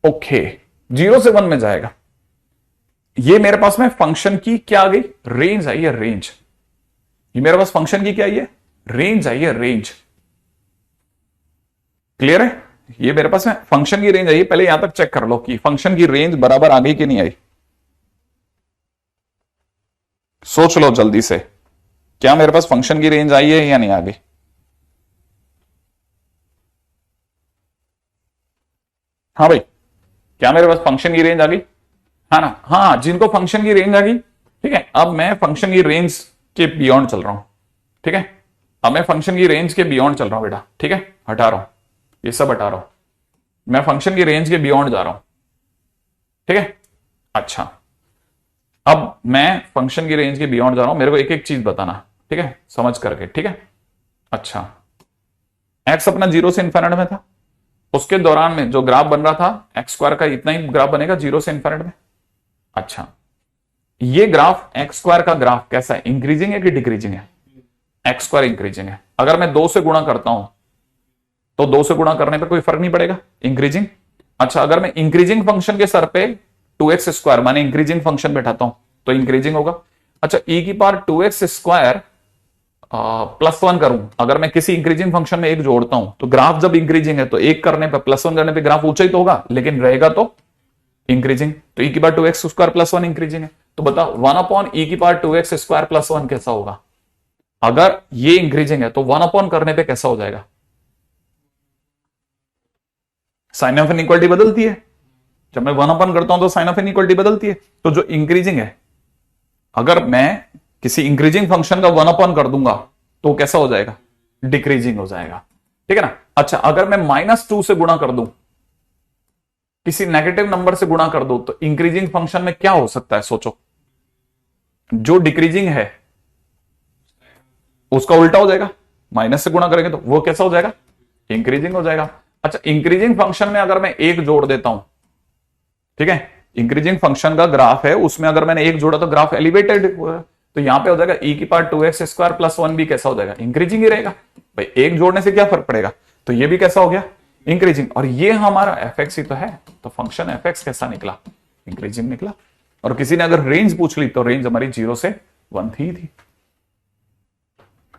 ओके, 0 से 1 में जाएगा। ये मेरे पास में फंक्शन की क्या आ गई, रेंज आई है, रेंज। ये मेरे पास फंक्शन की क्या आई है, रेंज आई है, रेंज। क्लियर है, ये मेरे पास में फंक्शन की रेंज आई है। पहले यहां तक चेक कर लो कि फंक्शन की रेंज बराबर आ गई कि नहीं आई, सोच लो जल्दी से, क्या मेरे पास फंक्शन की रेंज आई है या नहीं आ गई। हाँ भाई, क्या मेरे पास फंक्शन की रेंज आ गई, हाँ ना, हाँ, जिनको फंक्शन की रेंज आ गई, ठीक है। अब मैं फंक्शन की रेंज के बियॉन्ड चल रहा हूं, ठीक है। अब मैं फंक्शन की रेंज के बियॉन्ड चल रहा हूं बेटा, ठीक है, हटा रहा हूं, ये सब हटा रहा हूं, मैं फंक्शन की रेंज के बियॉन्ड जा रहा हूं, ठीक है। अच्छा, अब मैं फंक्शन की रेंज के बियॉन्ड जा रहा हूं, मेरे को एक एक चीज बताना, ठीक है, समझ करके, ठीक है। अच्छा, एक्स अपना 0 से इन्फिनिट में था, उसके दौरान में जो ग्राफ बन रहा था एक्स स्क्वायर का इतना ही ग्राफ बनेगा 0 से इन्फिनिट में। अच्छा, ये ग्राफ एक्स स्क्वायर का ग्राफ कैसा है, इंक्रीजिंग है कि डिक्रीजिंग है, एक्स स्क्वायर इंक्रीजिंग है। अगर मैं 2 से गुणा करता हूं तो 2 से गुणा करने पे कोई फर्क नहीं पड़ेगा, इंक्रीजिंग। अच्छा, अगर मैं इंक्रीजिंग फंक्शन के सर पे 2x स्क्वायर माने इंक्रीजिंग फंक्शन बैठाता हूं तो इंक्रीजिंग होगा। अच्छा, e की पावर 2x स्क्वायर +1 करूं, अगर मैं किसी इंक्रीजिंग फंक्शन में एक जोड़ता हूं तो ग्राफ जब इंक्रीजिंग है तो एक करने पर +1 करने पे ग्राफ ऊंचा ही तो होगा, लेकिन रहेगा तो इंक्रीजिंग। तो e की पावर 2x स्क्वायर +1 इंक्रीजिंग है, तो बताओ 1/e की पावर 2x स्क्वायर +1 कैसा होगा? अगर ये इंक्रीजिंग है तो 1 करने पे कैसा हो जाएगा? साइन ऑफ इनइक्वालिटी बदलती है, जब मैं 1 करता हूं तो साइन ऑफ इनइक्वालिटी बदलती है। तो जो इंक्रीजिंग है, अगर मैं किसी इंक्रीजिंग फंक्शन का 1 कर दूंगा तो कैसा हो जाएगा? डिक्रीजिंग हो जाएगा, ठीक है ना। अच्छा, अगर मैं -2 से गुणा कर दूं, किसी नेगेटिव नंबर से गुणा कर दूं, तो इंक्रीजिंग फंक्शन में क्या हो सकता है? सोचो, जो डिक्रीजिंग है उसका उल्टा हो जाएगा, माइनस से गुणा करेंगे तो वो कैसा हो जाएगा? इंक्रीजिंग हो जाएगा। अच्छा, इंक्रीजिंग फंक्शन में अगर मैं 1 जोड़ देता हूं, ठीक है, इंक्रीजिंग फंक्शन का ग्राफ है, उसमें अगर मैंने 1 जोड़ा तो ग्राफ एलिवेटेड, तो यहां पे हो जाएगा e की पावर 2x स्क्वायर +1 भी कैसा हो जाएगा? इंक्रीजिंग ही रहेगा भाई, 1 जोड़ने से क्या फर्क पड़ेगा। तो ये भी कैसा हो गया? इंक्रीजिंग। और ये हमारा fx ही तो है, तो फंक्शन fx कैसा निकला? इंक्रीजिंग निकला। और किसी ने अगर रेंज पूछ ली तो रेंज हमारी 0 से 1 थी,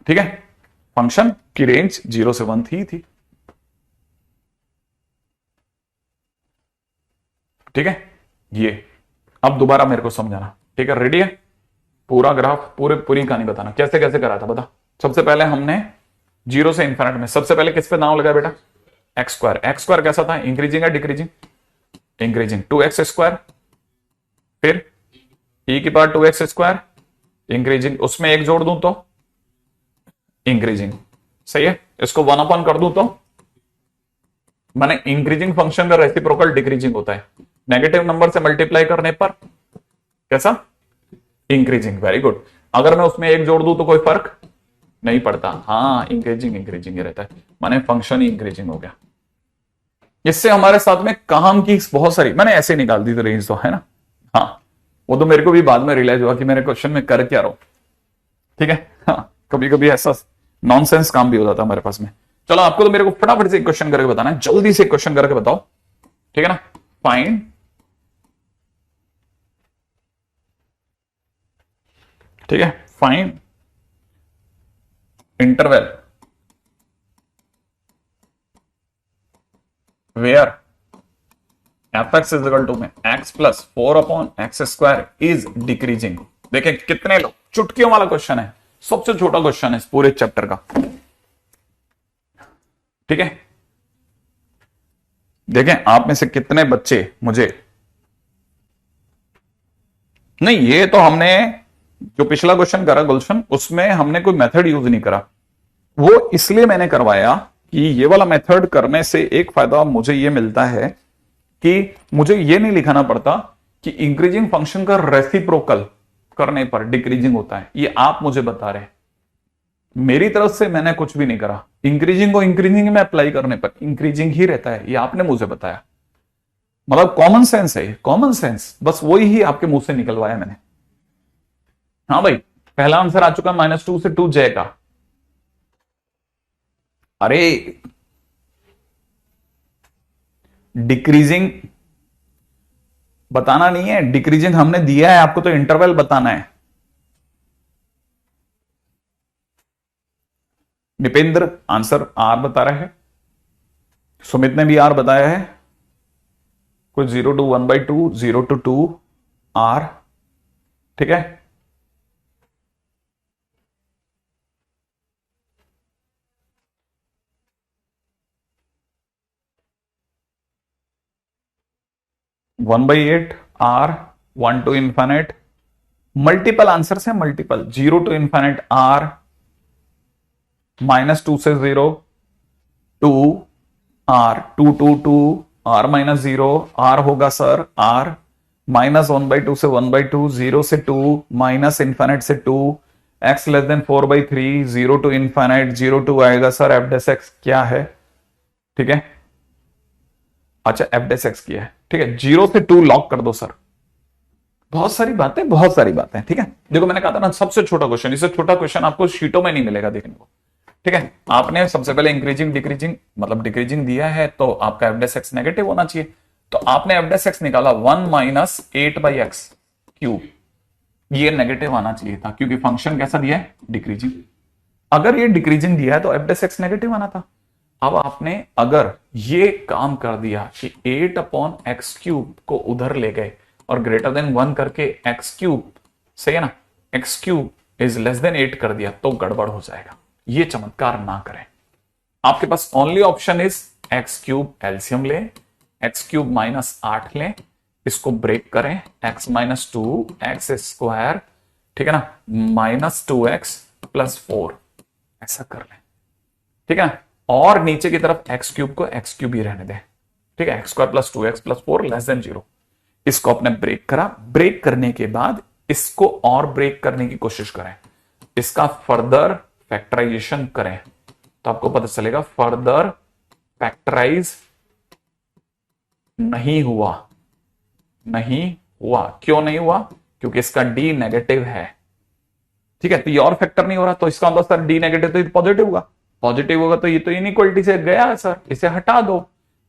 ठीक है, फंक्शन की रेंज 0 से 1 थी, ठीक है। ये अब दोबारा मेरे को समझाना, ठीक है, रेडी है? पूरा ग्राफ, पूरी कहानी बताना कैसे कैसे करा था, बता। सबसे पहले हमने 0 से इन्फिनिट में सबसे पहले किस पे नाम लगाया बेटा? एक्स स्क्वायर कैसा था? इंक्रीजिंग है डिक्रीजिंग? इंक्रीजिंग। 2x स्क्वायर, फिर e की पावर 2x स्क्वायर इंक्रीजिंग, उसमें 1 जोड़ दूं तो इंक्रीजिंग, सही है। इसको 1 कर दूं तो माने इंक्रीजिंग फंक्शन का रेसिप्रोकल डिक्रीजिंग होता है, नेगेटिव नंबर से मल्टीप्लाई करने पर कैसा? इंक्रीजिंग। Very good. अगर मैं उसमें 1 जोड़ दूं तो कोई फर्क नहीं पड़ता, हाँ, इंक्रीजिंग ही रहता है, माने फंक्शन ही इंक्रीजिंग हो गया। इससे हमारे साथ में काम की बहुत सारी, मैंने ऐसे निकाल दी तो रेंज तो है ना, हाँ, वो तो मेरे को भी बाद में रियलाइज हुआ कि मेरे क्वेश्चन में कर क्या रहा हूं, ठीक है। हाँ, कभी कभी ऐसा नॉनसेंस काम भी हो जाता है हमारे पास में। चलो, आपको तो मेरे को फटाफट से क्वेश्चन करके बताना है, जल्दी से क्वेश्चन करके बताओ, ठीक है ना। फाइंड ठीक है, find interval where fx is equal to में x plus 4/x square is decreasing. देखें कितने लोग, चुटकियों वाला क्वेश्चन है, सबसे छोटा क्वेश्चन है इस पूरे चैप्टर का, ठीक है। देखें आप में से कितने बच्चे मुझे, नहीं ये तो हमने जो पिछला क्वेश्चन करा गुलशन, उसमें हमने कोई मेथड यूज नहीं करा, वो इसलिए मैंने करवाया कि ये वाला मेथड करने से एक फायदा मुझे ये मिलता है कि मुझे ये नहीं लिखाना पड़ता कि इंक्रीजिंग फंक्शन का रेसिप्रोकल करने पर डिक्रीजिंग होता है, ये आप मुझे बता रहे हैं, मेरी तरफ से मैंने कुछ भी नहीं करा। इंक्रीजिंग को इंक्रीजिंग में अप्लाई करने पर इंक्रीजिंग ही रहता है, ये आपने मुझे बताया, मतलब कॉमन सेंस है, कॉमन सेंस, बस वही ही आपके मुंह से निकलवाया मैंने। हाँ भाई, पहला आंसर आ चुका -2 से 2 j का। अरे डिक्रीजिंग बताना नहीं है, डिक्रीजिंग हमने दिया है आपको, तो इंटरवल बताना है। निपेंद्र आंसर आर बता रहा है, सुमित ने भी आर बताया है, कुछ 0 to 1/2, 0 to 2 आर, ठीक है। One by 8 are, 1 to infinite, multiple answer है, मल्टीपल, 0 to इन्फिनिट आर, -2 से 0 2 आर, 2 to 2 आर -0 आर होगा सर आर, -1/2 से 1/2, 0 से 2 माइनस इन्फिनिट से 2, x less than 4/3, 0 to infinite 0 2 आएगा सर, एफ डेस एक्स क्या है, ठीक है। अच्छा एफ डेस एक्स किया है, ठीक है, 0 से 2 लॉक कर दो सर, बहुत सारी बातें, बहुत सारी बातें, ठीक है। देखो मैंने कहा था ना सबसे छोटा क्वेश्चन, इससे छोटा क्वेश्चन आपको शीटों में नहीं मिलेगा देखने को, ठीक है। आपने सबसे पहले इंक्रीजिंग डिक्रीजिंग मतलब डिक्रीजिंग दिया है तो आपका एफ डेस एक्स नेगेटिव होना चाहिए, तो आपने एफ डेस एक्स निकाला 1 माइनस 8/x क्यूब, ये नेगेटिव आना चाहिए था क्योंकि फंक्शन कैसा दिया है, डिक्रीजिंग। अगर ये डिक्रीजिंग दिया है तो एफ डेस एक्स नेगेटिव आना था। अब आपने अगर ये काम कर दिया कि 8/x³ को उधर ले गए और ग्रेटर देन 1 करके x³ सही है ना, x³ इज लेस देन 8 कर दिया तो गड़बड़ हो जाएगा। ये चमत्कार ना करें। आपके पास only option is x³ LCM ले, x³ माइनस 8 ले, इसको ब्रेक करें, x माइनस 2 एक्स स्क्वायर, ठीक है ना, माइनस 2x प्लस 4 ऐसा कर लें, ठीक है। और नीचे की तरफ x³ को x³ ही रहने दें, ठीक है, x² plus 2x plus 4 less than 0। इसको आपने ब्रेक करा, ब्रेक करने के बाद इसको और ब्रेक करने की कोशिश करें, इसका फर्दर फैक्टराइजेशन करें तो आपको पता चलेगा फर्दर फैक्टराइज नहीं हुआ, नहीं हुआ। क्यों नहीं हुआ, क्योंकि इसका डी नेगेटिव है, ठीक है। तो ये और फैक्टर नहीं हो रहा तो इसका मतलब सर डी नेगेटिव तो पॉजिटिव होगा, पॉजिटिव होगा तो ये तो इनइक्वालिटी से गया है सर, इसे हटा दो,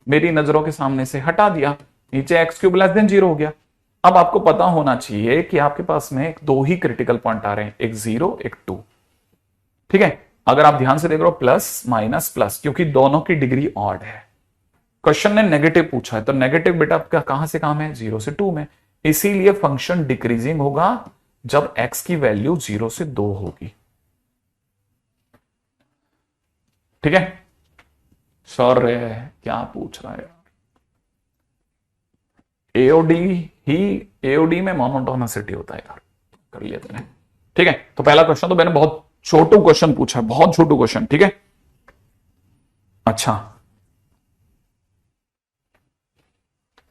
मेरी नजरों के सामने से हटा दिया, नीचे x³ लेस देन 0 हो गया। अब आपको पता होना चाहिए कि आपके पास में दो ही क्रिटिकल पॉइंट आ रहे हैं, एक 0 एक 2, ठीक है। अगर आप ध्यान से देख रहे हो प्लस माइनस प्लस, क्योंकि दोनों की डिग्री ऑड है। क्वेश्चन ने नेगेटिव पूछा है तो नेगेटिव बेटा आपका कहां से काम है, 0 से 2 में, इसीलिए फंक्शन डिक्रीजिंग होगा जब x की वैल्यू 0 से 2 होगी, ठीक है। सर क्या पूछ रहा है यार, एओडी ही, एओडी में मोनोटोनिसिटी होता है यार, कर लिया मैंने, ठीक है। तो पहला क्वेश्चन तो मैंने बहुत छोटू क्वेश्चन पूछा है, बहुत छोटू क्वेश्चन, ठीक है। अच्छा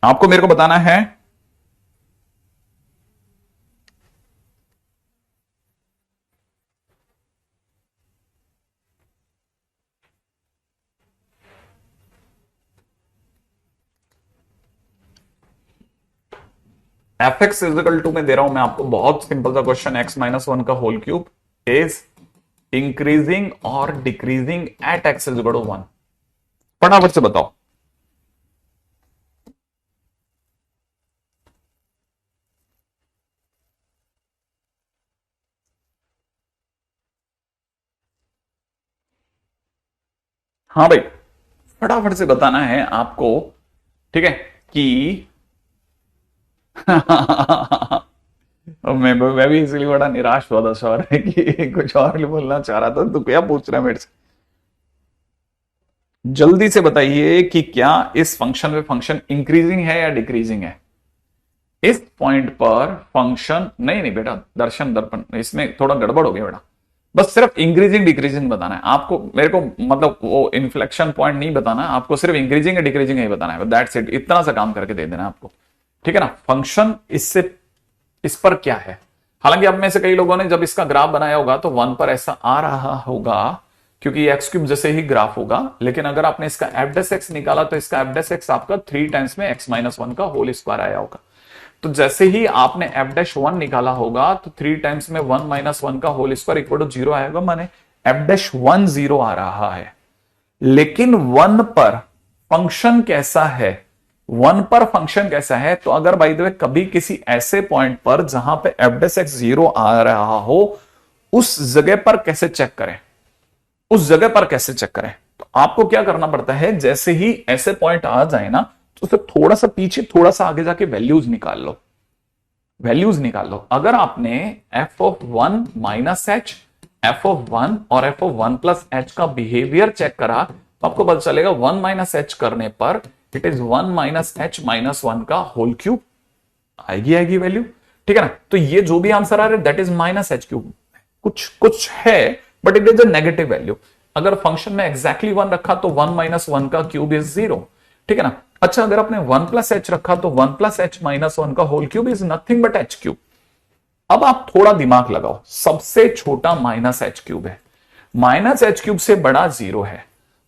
आपको मेरे को बताना है एफ एक्स इजिकल टू में दे रहा हूं मैं आपको बहुत सिंपल सा क्वेश्चन, x माइनस 1 का होल क्यूब इज इंक्रीजिंग और decreasing at x is equal to 1। फटाफट से बताओ। हाँ भाई फटाफट से बताना है आपको, ठीक है कि मैं भी इसलिए बड़ा निराश हुआ था सर कि कुछ और बोलना चाह रहा था, तो क्या पूछ रहा है मेरे से। जल्दी से बताइए कि क्या इस फंक्शन में फंक्शन इंक्रीजिंग है या डिक्रीजिंग है। इस पॉइंट पर फंक्शन नहीं, नहीं बेटा दर्शन दर्पण इसमें थोड़ा गड़बड़ हो गया बेटा, बस सिर्फ इंक्रीजिंग डिक्रीजिंग बताना है आपको, मेरे को मतलब वो इन्फ्लेक्शन पॉइंट नहीं बताना, आपको सिर्फ इंक्रीजिंग या डिक्रीजिंग ही बताना है, दैट्स इट, इतना सा काम करके दे देना आपको, ठीक है ना। फंक्शन इससे इस पर क्या है, हालांकि अब में से कई लोगों ने जब इसका ग्राफ बनाया होगा तो 1 पर ऐसा आ रहा होगा क्योंकि x³ जैसे ही ग्राफ होगा, लेकिन अगर आपने इसका एफ डेस एक्स निकाला तो इसका एफ डेस एक्स आपका 3 टाइम्स में x माइनस 1 का होल स्क्वायर आया होगा। तो जैसे ही आपने एफ डैश 1 निकाला होगा तो 3 टाइम्स में 1 माइनस 1 का होल स्क्वायर इक्वल टू 0 आएगा, माने एफ डैश 1 0 आ रहा है। लेकिन 1 पर फंक्शन कैसा है, 1 पर फंक्शन कैसा है, तो अगर बाय द वे कभी किसी ऐसे पॉइंट पर जहां पे एफ डैश एक्स 0 आ रहा हो, उस जगह पर कैसे चेक करें, उस जगह पर कैसे चेक करें। तो आपको क्या करना पड़ता है, जैसे ही ऐसे पॉइंट आ जाए ना तो उसे थोड़ा सा पीछे थोड़ा सा आगे जाके वैल्यूज निकाल लो, वैल्यूज निकाल लो। अगर आपने F of 1 minus H, F of 1 और एफ ऑफ 1 प्लस एच का बिहेवियर चेक करा तो आपको पता चलेगा 1 माइनस एच करने पर it is 1 minus H minus 1 का होल क्यूब आएगी वैल्यू, ठीक है ना। तो ये जो भी आंसर आ रहा है that is minus h cube, कुछ है but it is a negative value. अगर फंक्शन में एग्जैक्टली 1 रखा तो 1 माइनस 1 का क्यूब इज 0, ठीक है ना। अच्छा अगर आपने 1 प्लस एच रखा तो 1 प्लस एच माइनस 1 का whole cube is nothing but h cube. अब आप थोड़ा दिमाग लगाओ, सबसे छोटा माइनस एच क्यूब है, माइनस एच क्यूब से बड़ा 0 है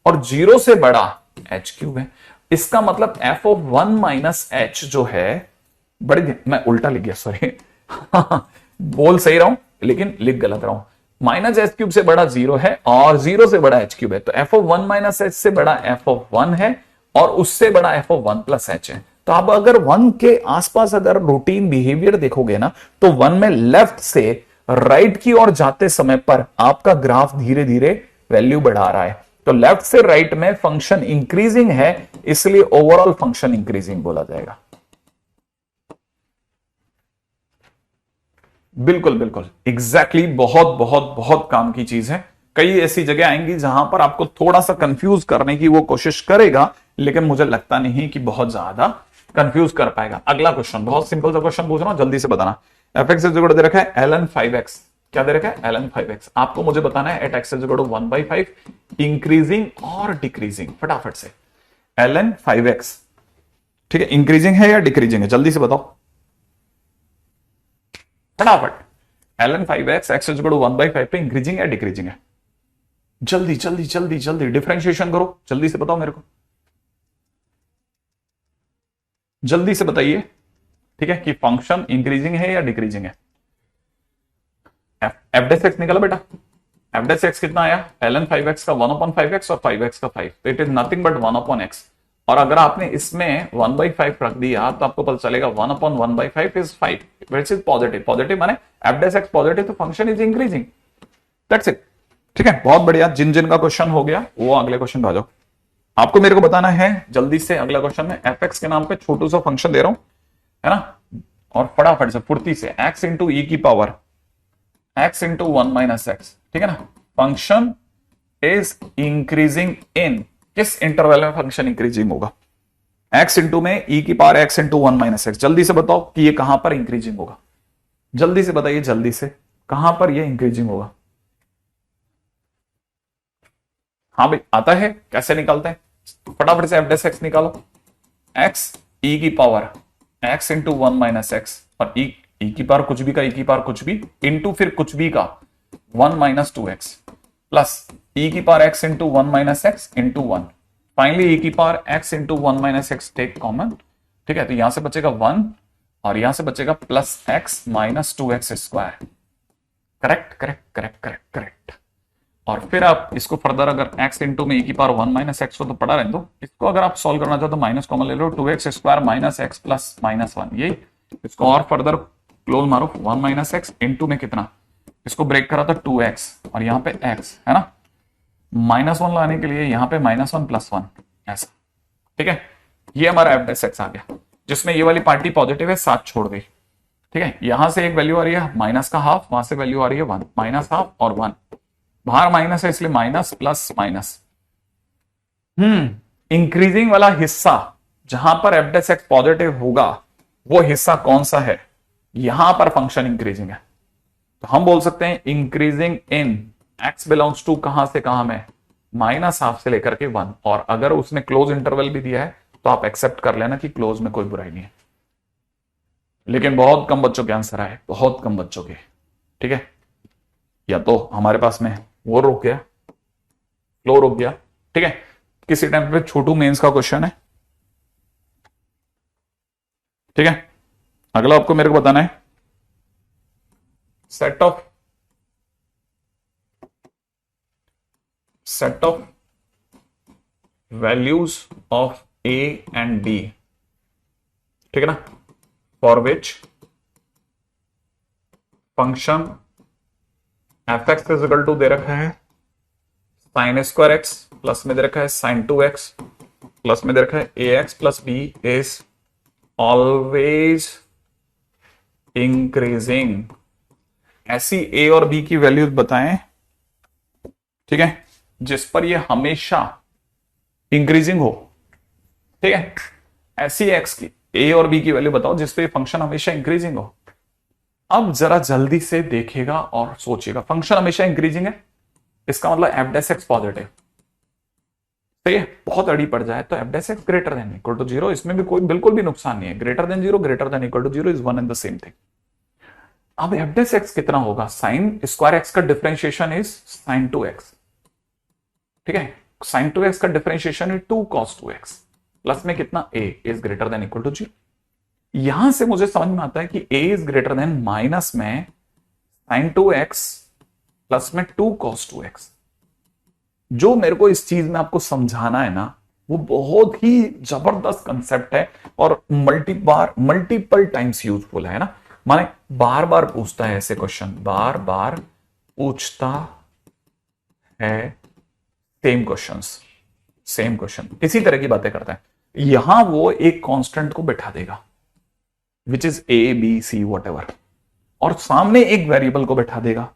और 0 से बड़ा एच क्यूब है। इसका मतलब एफ ऑफ 1 माइनस एच जो है मैं उल्टा लिख गया, सॉरी। बोल सही रहा हूं लेकिन लिख गलत रहा हूं। माइनस एच क्यूब से बड़ा 0 है और 0 से बड़ा एच क्यूब है, तो एफ ऑफ 1 माइनस एच से बड़ा एफ ऑफ 1 है और उससे बड़ा एफ ऑफ 1 प्लस एच है। तो आप अगर 1 के आसपास अगर रूटीन बिहेवियर देखोगे ना, तो 1 में लेफ्ट से राइट की ओर जाते समय पर आपका ग्राफ धीरे धीरे वैल्यू बढ़ा रहा है। तो लेफ्ट से राइट में फंक्शन इंक्रीजिंग है, इसलिए ओवरऑल फंक्शन इंक्रीजिंग बोला जाएगा। बिल्कुल बिल्कुल एग्जैक्टली, बहुत बहुत बहुत काम की चीज है। कई ऐसी जगह आएंगी जहां पर आपको थोड़ा सा कंफ्यूज करने की वो कोशिश करेगा, लेकिन मुझे लगता नहीं कि बहुत ज्यादा कंफ्यूज कर पाएगा। अगला क्वेश्चन, बहुत सिंपल सा क्वेश्चन पूछ रहा हूं, जल्दी से बताना। एफ एक्स इज दे रखा है ln 5x, क्या दे रखा है ln 5x। आपको मुझे बताना है एट एक्स इज 1/5 इंक्रीजिंग और डिक्रीजिंग, फटाफट से। ln 5x, ठीक है, इंक्रीजिंग है या डिक्रीजिंग है, जल्दी से बताओ फटाफट। ln 5x x इज 1/5 पे इंक्रीजिंग या डिक्रीजिंग है, जल्दी जल्दी जल्दी जल्दी डिफरेंशिएशन करो, जल्दी से बताओ मेरे को, जल्दी से बताइए, ठीक है, कि फंक्शन इंक्रीजिंग है या डिक्रीजिंग है। एफ डेस एक्स निकाला बेटा, एफ डेस एक्स कितना आया, ln 5x का 1/5x और 5x का 5, तो it is nothing but 1/x। और अगर आपने इसमें 1/5 रख दिया तो आपको पता चलेगा 1/1/5 is 5, which is positive. Positive माने एफ डेस एक्स पॉजिटिव, तो function is increasing, that's it. ठीक है, बहुत बढ़िया। जिन जिन का क्वेश्चन हो गया वो अगले क्वेश्चन पे आ जाओ। आपको मेरे को बताना है जल्दी से अगला क्वेश्चन में, एफ एक्स के नाम पे छोटू सा फंक्शन दे रहा हूं, है ना, और फटाफट से फुर्ती से x इंटू ई की power x into 1 minus x, ठीक है ना। फंक्शन इज इंक्रीजिंग इन, किस इंटरवल में फंक्शन इंक्रीजिंग होगा, x इंटू में e की power x into 1 minus x. जल्दी से बताओ कि ये कहां पर इंक्रीजिंग होगा, जल्दी से बताइए, जल्दी से कहां पर ये इंक्रीजिंग होगा। हाँ भाई आता है, कैसे निकालते हैं, फटाफट से एफ डेस एक्स निकालो। x e की power x into 1 minus x, और e की पावर कुछ भी का e की पावर कुछ भी इंटू फिर कुछ भी का 1 माइनस 2x प्लस e की power x into 1 minus x into 1, finally e की power x into 1 minus x take common, ठीक है, तो यहां से बचेगा 1 और यहां से बचेगा plus x minus 2x square. Correct correct correct correct correct. और फिर आप इसको फर्दर अगर x इंटू में e की पावर 1 माइनस एक्स को तो पढ़ा रहे तो इसको अगर आप सॉल्व करना चाहो तो माइनस कॉमन ले लो, 2x square minus X plus minus 1, ये इसको और फर्दर क्लोज मारो, 1 माइनस एक्स इंटू में कितना, इसको ब्रेक करा तो 2x और यहाँ पे x है ना, -1 लाने के लिए यहाँ पे -1 प्लस 1 ऐसा, ठीक है। ये हमारा एफ डेस एक्स आ गया, जिसमें ये वाली पार्टी पॉजिटिव है, 7 छोड़ गई, ठीक है। यहां से एक वैल्यू आ रही है माइनस का हाफ, वहां से वैल्यू आ रही है 1, माइनस हाफ और 1, बाहर माइनस है इसलिए माइनस प्लस माइनस। इंक्रीजिंग वाला हिस्सा जहां पर एफ डेस एक्स पॉजिटिव होगा वो हिस्सा कौन सा है, यहां पर फंक्शन इंक्रीजिंग है, तो हम बोल सकते हैं increasing in x belongs to कहां से कहां में, माइनस हाफ से लेकर के 1, और अगर उसने क्लोज इंटरवल भी दिया है तो आप एक्सेप्ट कर लेना कि क्लोज में कोई बुराई नहीं है। लेकिन बहुत कम बच्चों के आंसर आए, बहुत कम बच्चों के, ठीक है, या तो हमारे पास में वो रुक गया, फ्लो रुक गया, ठीक है। किसी टाइम पे छोटू मेंस का क्वेश्चन है, ठीक है। अगला आपको मेरे को बताना है set of values of a and b, ठीक है ना, for which function F X is equal to दे रखा है साइन स्क्वायर एक्स, प्लस में दे रखा है साइन 2x, प्लस में दे रखा है A X plus B is always increasing. ऐसी ए और बी की वैल्यूज बताएं, ठीक है, जिस पर ये हमेशा इंक्रीजिंग हो, ठीक है। ऐसी एक्स की ए और बी की वैल्यू बताओ जिस पे फंक्शन हमेशा इंक्रीजिंग हो। अब जरा जल्दी से देखिएगा और सोचिएगा, फंक्शन हमेशा इंक्रीजिंग है, इसका मतलब एफ डेस एक्स पॉजिटिव, सही है। बहुत अड़ी पड़ जाए तो f dash x greater than equal to 0, इसमें भी कोई बिल्कुल भी नुकसान नहीं है, greater than 0 greater than equal to 0 is one and the same thing. अब एफ डेस एक्स कितना होगा, साइन स्क्वायर एक्स का डिफरेंशिएशन इज साइन 2x, ठीक है, साइन 2x का differentiation is 2 cos 2x, plus में कितना a is greater than equal to 0, यहां से मुझे समझ में आता है कि a is greater then minus में sin 2x प्लस में 2 cos 2x। जो मेरे को इस चीज में आपको समझाना है ना, वो बहुत ही जबरदस्त कंसेप्ट है और मल्टीपल टाइम्स यूजफुल है ना। माने बार बार पूछता है ऐसे क्वेश्चन, बार बार पूछता है सेम क्वेश्चन इसी तरह की बातें करता है। यहां वो एक कांस्टेंट को बैठा देगा which is A B C whatever, और सामने एक वेरिएबल को बैठा देगा।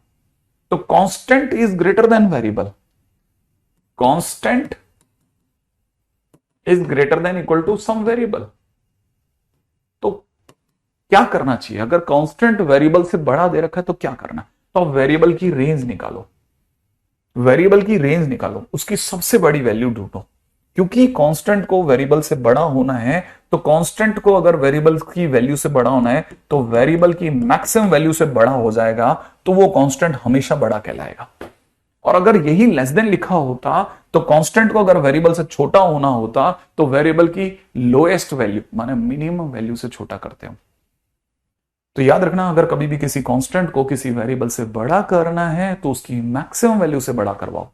तो constant is greater than variable, constant is greater than equal to some variable. तो क्या करना चाहिए? अगर कांस्टेंट वेरिएबल से बड़ा दे रखा है तो क्या करना? तो वेरिएबल की रेंज निकालो, वेरिएबल की रेंज निकालो, उसकी सबसे बड़ी वैल्यू ढूंढो। क्योंकि कांस्टेंट को वेरिएबल से बड़ा होना है, तो कांस्टेंट को अगर वेरिएबल की वैल्यू से बड़ा होना है तो वेरिएबल की मैक्सिमम वैल्यू से बड़ा हो जाएगा, तो वो कांस्टेंट हमेशा बड़ा कहलाएगा। और अगर यही लेस देन लिखा होता तो कांस्टेंट को अगर वेरिएबल से छोटा होना होता तो वेरिएबल की लोएस्ट वैल्यू माने मिनिमम वैल्यू से छोटा करते हम। तो याद रखना, अगर कभी भी किसी कांस्टेंट को किसी वेरिएबल से बड़ा करना है तो उसकी मैक्सिमम वैल्यू से बड़ा करवाओ,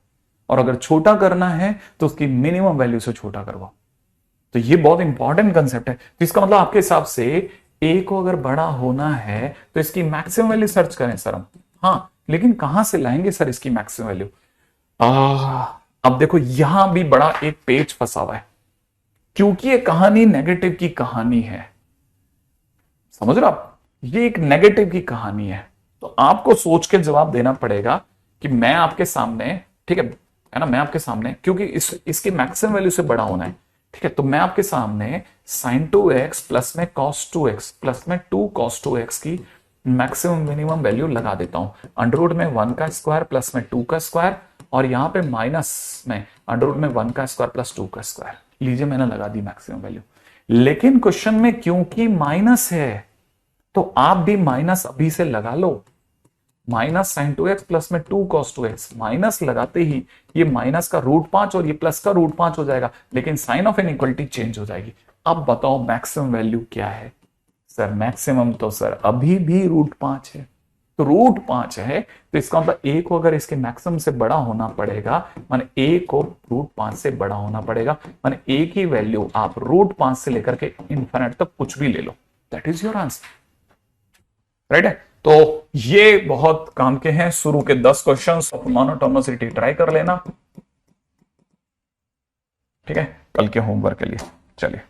और अगर छोटा करना है तो उसकी मिनिमम वैल्यू से छोटा करवाओ। तो ये बहुत इंपॉर्टेंट कंसेप्ट है। तो इसका मतलब आपके हिसाब से ए को अगर बड़ा होना है तो इसकी मैक्सिमम वैल्यू सर्च करें सर हम। हाँ, लेकिन कहां से लाएंगे सर इसकी मैक्सिमम वैल्यू? अब देखो यहां भी बड़ा एक पेच फंसा हुआ है, क्योंकि ये कहानी नेगेटिव की कहानी है। समझ रहे हो आप? ये एक नेगेटिव की कहानी है। तो आपको सोच के जवाब देना पड़ेगा कि मैं आपके सामने, ठीक है ना, मैं आपके सामने, क्योंकि इसकी मैक्सिमम वैल्यू से बड़ा होना है, ठीक है, तो मैं आपके सामने sin 2x प्लस में cos 2x प्लस में 2 cos 2x की मैक्सिमम मिनिमम वैल्यू लगा देता हूं। अंडररूट में 1 का स्क्वायर प्लस में 2 का स्क्वायर, और यहां पे माइनस में अंडररूट में 1 का स्क्वायर प्लस 2 का स्क्वायर। लीजिए मैंने लगा दी मैक्सिमम वैल्यू। लेकिन क्वेश्चन में क्योंकि माइनस है तो आप भी माइनस अभी से लगा लो। माइनस sin 2x प्लस में 2 cos 2x, माइनस लगाते ही ये माइनस का √5 और ये प्लस का √5 हो जाएगा, लेकिन साइन ऑफ इनइक्वालिटी चेंज हो जाएगी। अब बताओ मैक्सिमम वैल्यू क्या है? सर मैक्सिमम तो सर अभी भी √5 है। तो √5 है तो इसका मतलब a को अगर इसके मैक्सिमम से बड़ा होना पड़ेगा, माने a को √5 से बड़ा होना पड़ेगा, माने a की वैल्यू आप √5 से लेकर के इन्फिनिट तक कुछ भी ले लो, that is your answer. Right है? तो ये बहुत काम के हैं। शुरू के 10 क्वेश्चंस ऑफ मोनोटोनिसिटी ट्राई कर लेना, ठीक है, कल के होमवर्क के लिए। चलिए।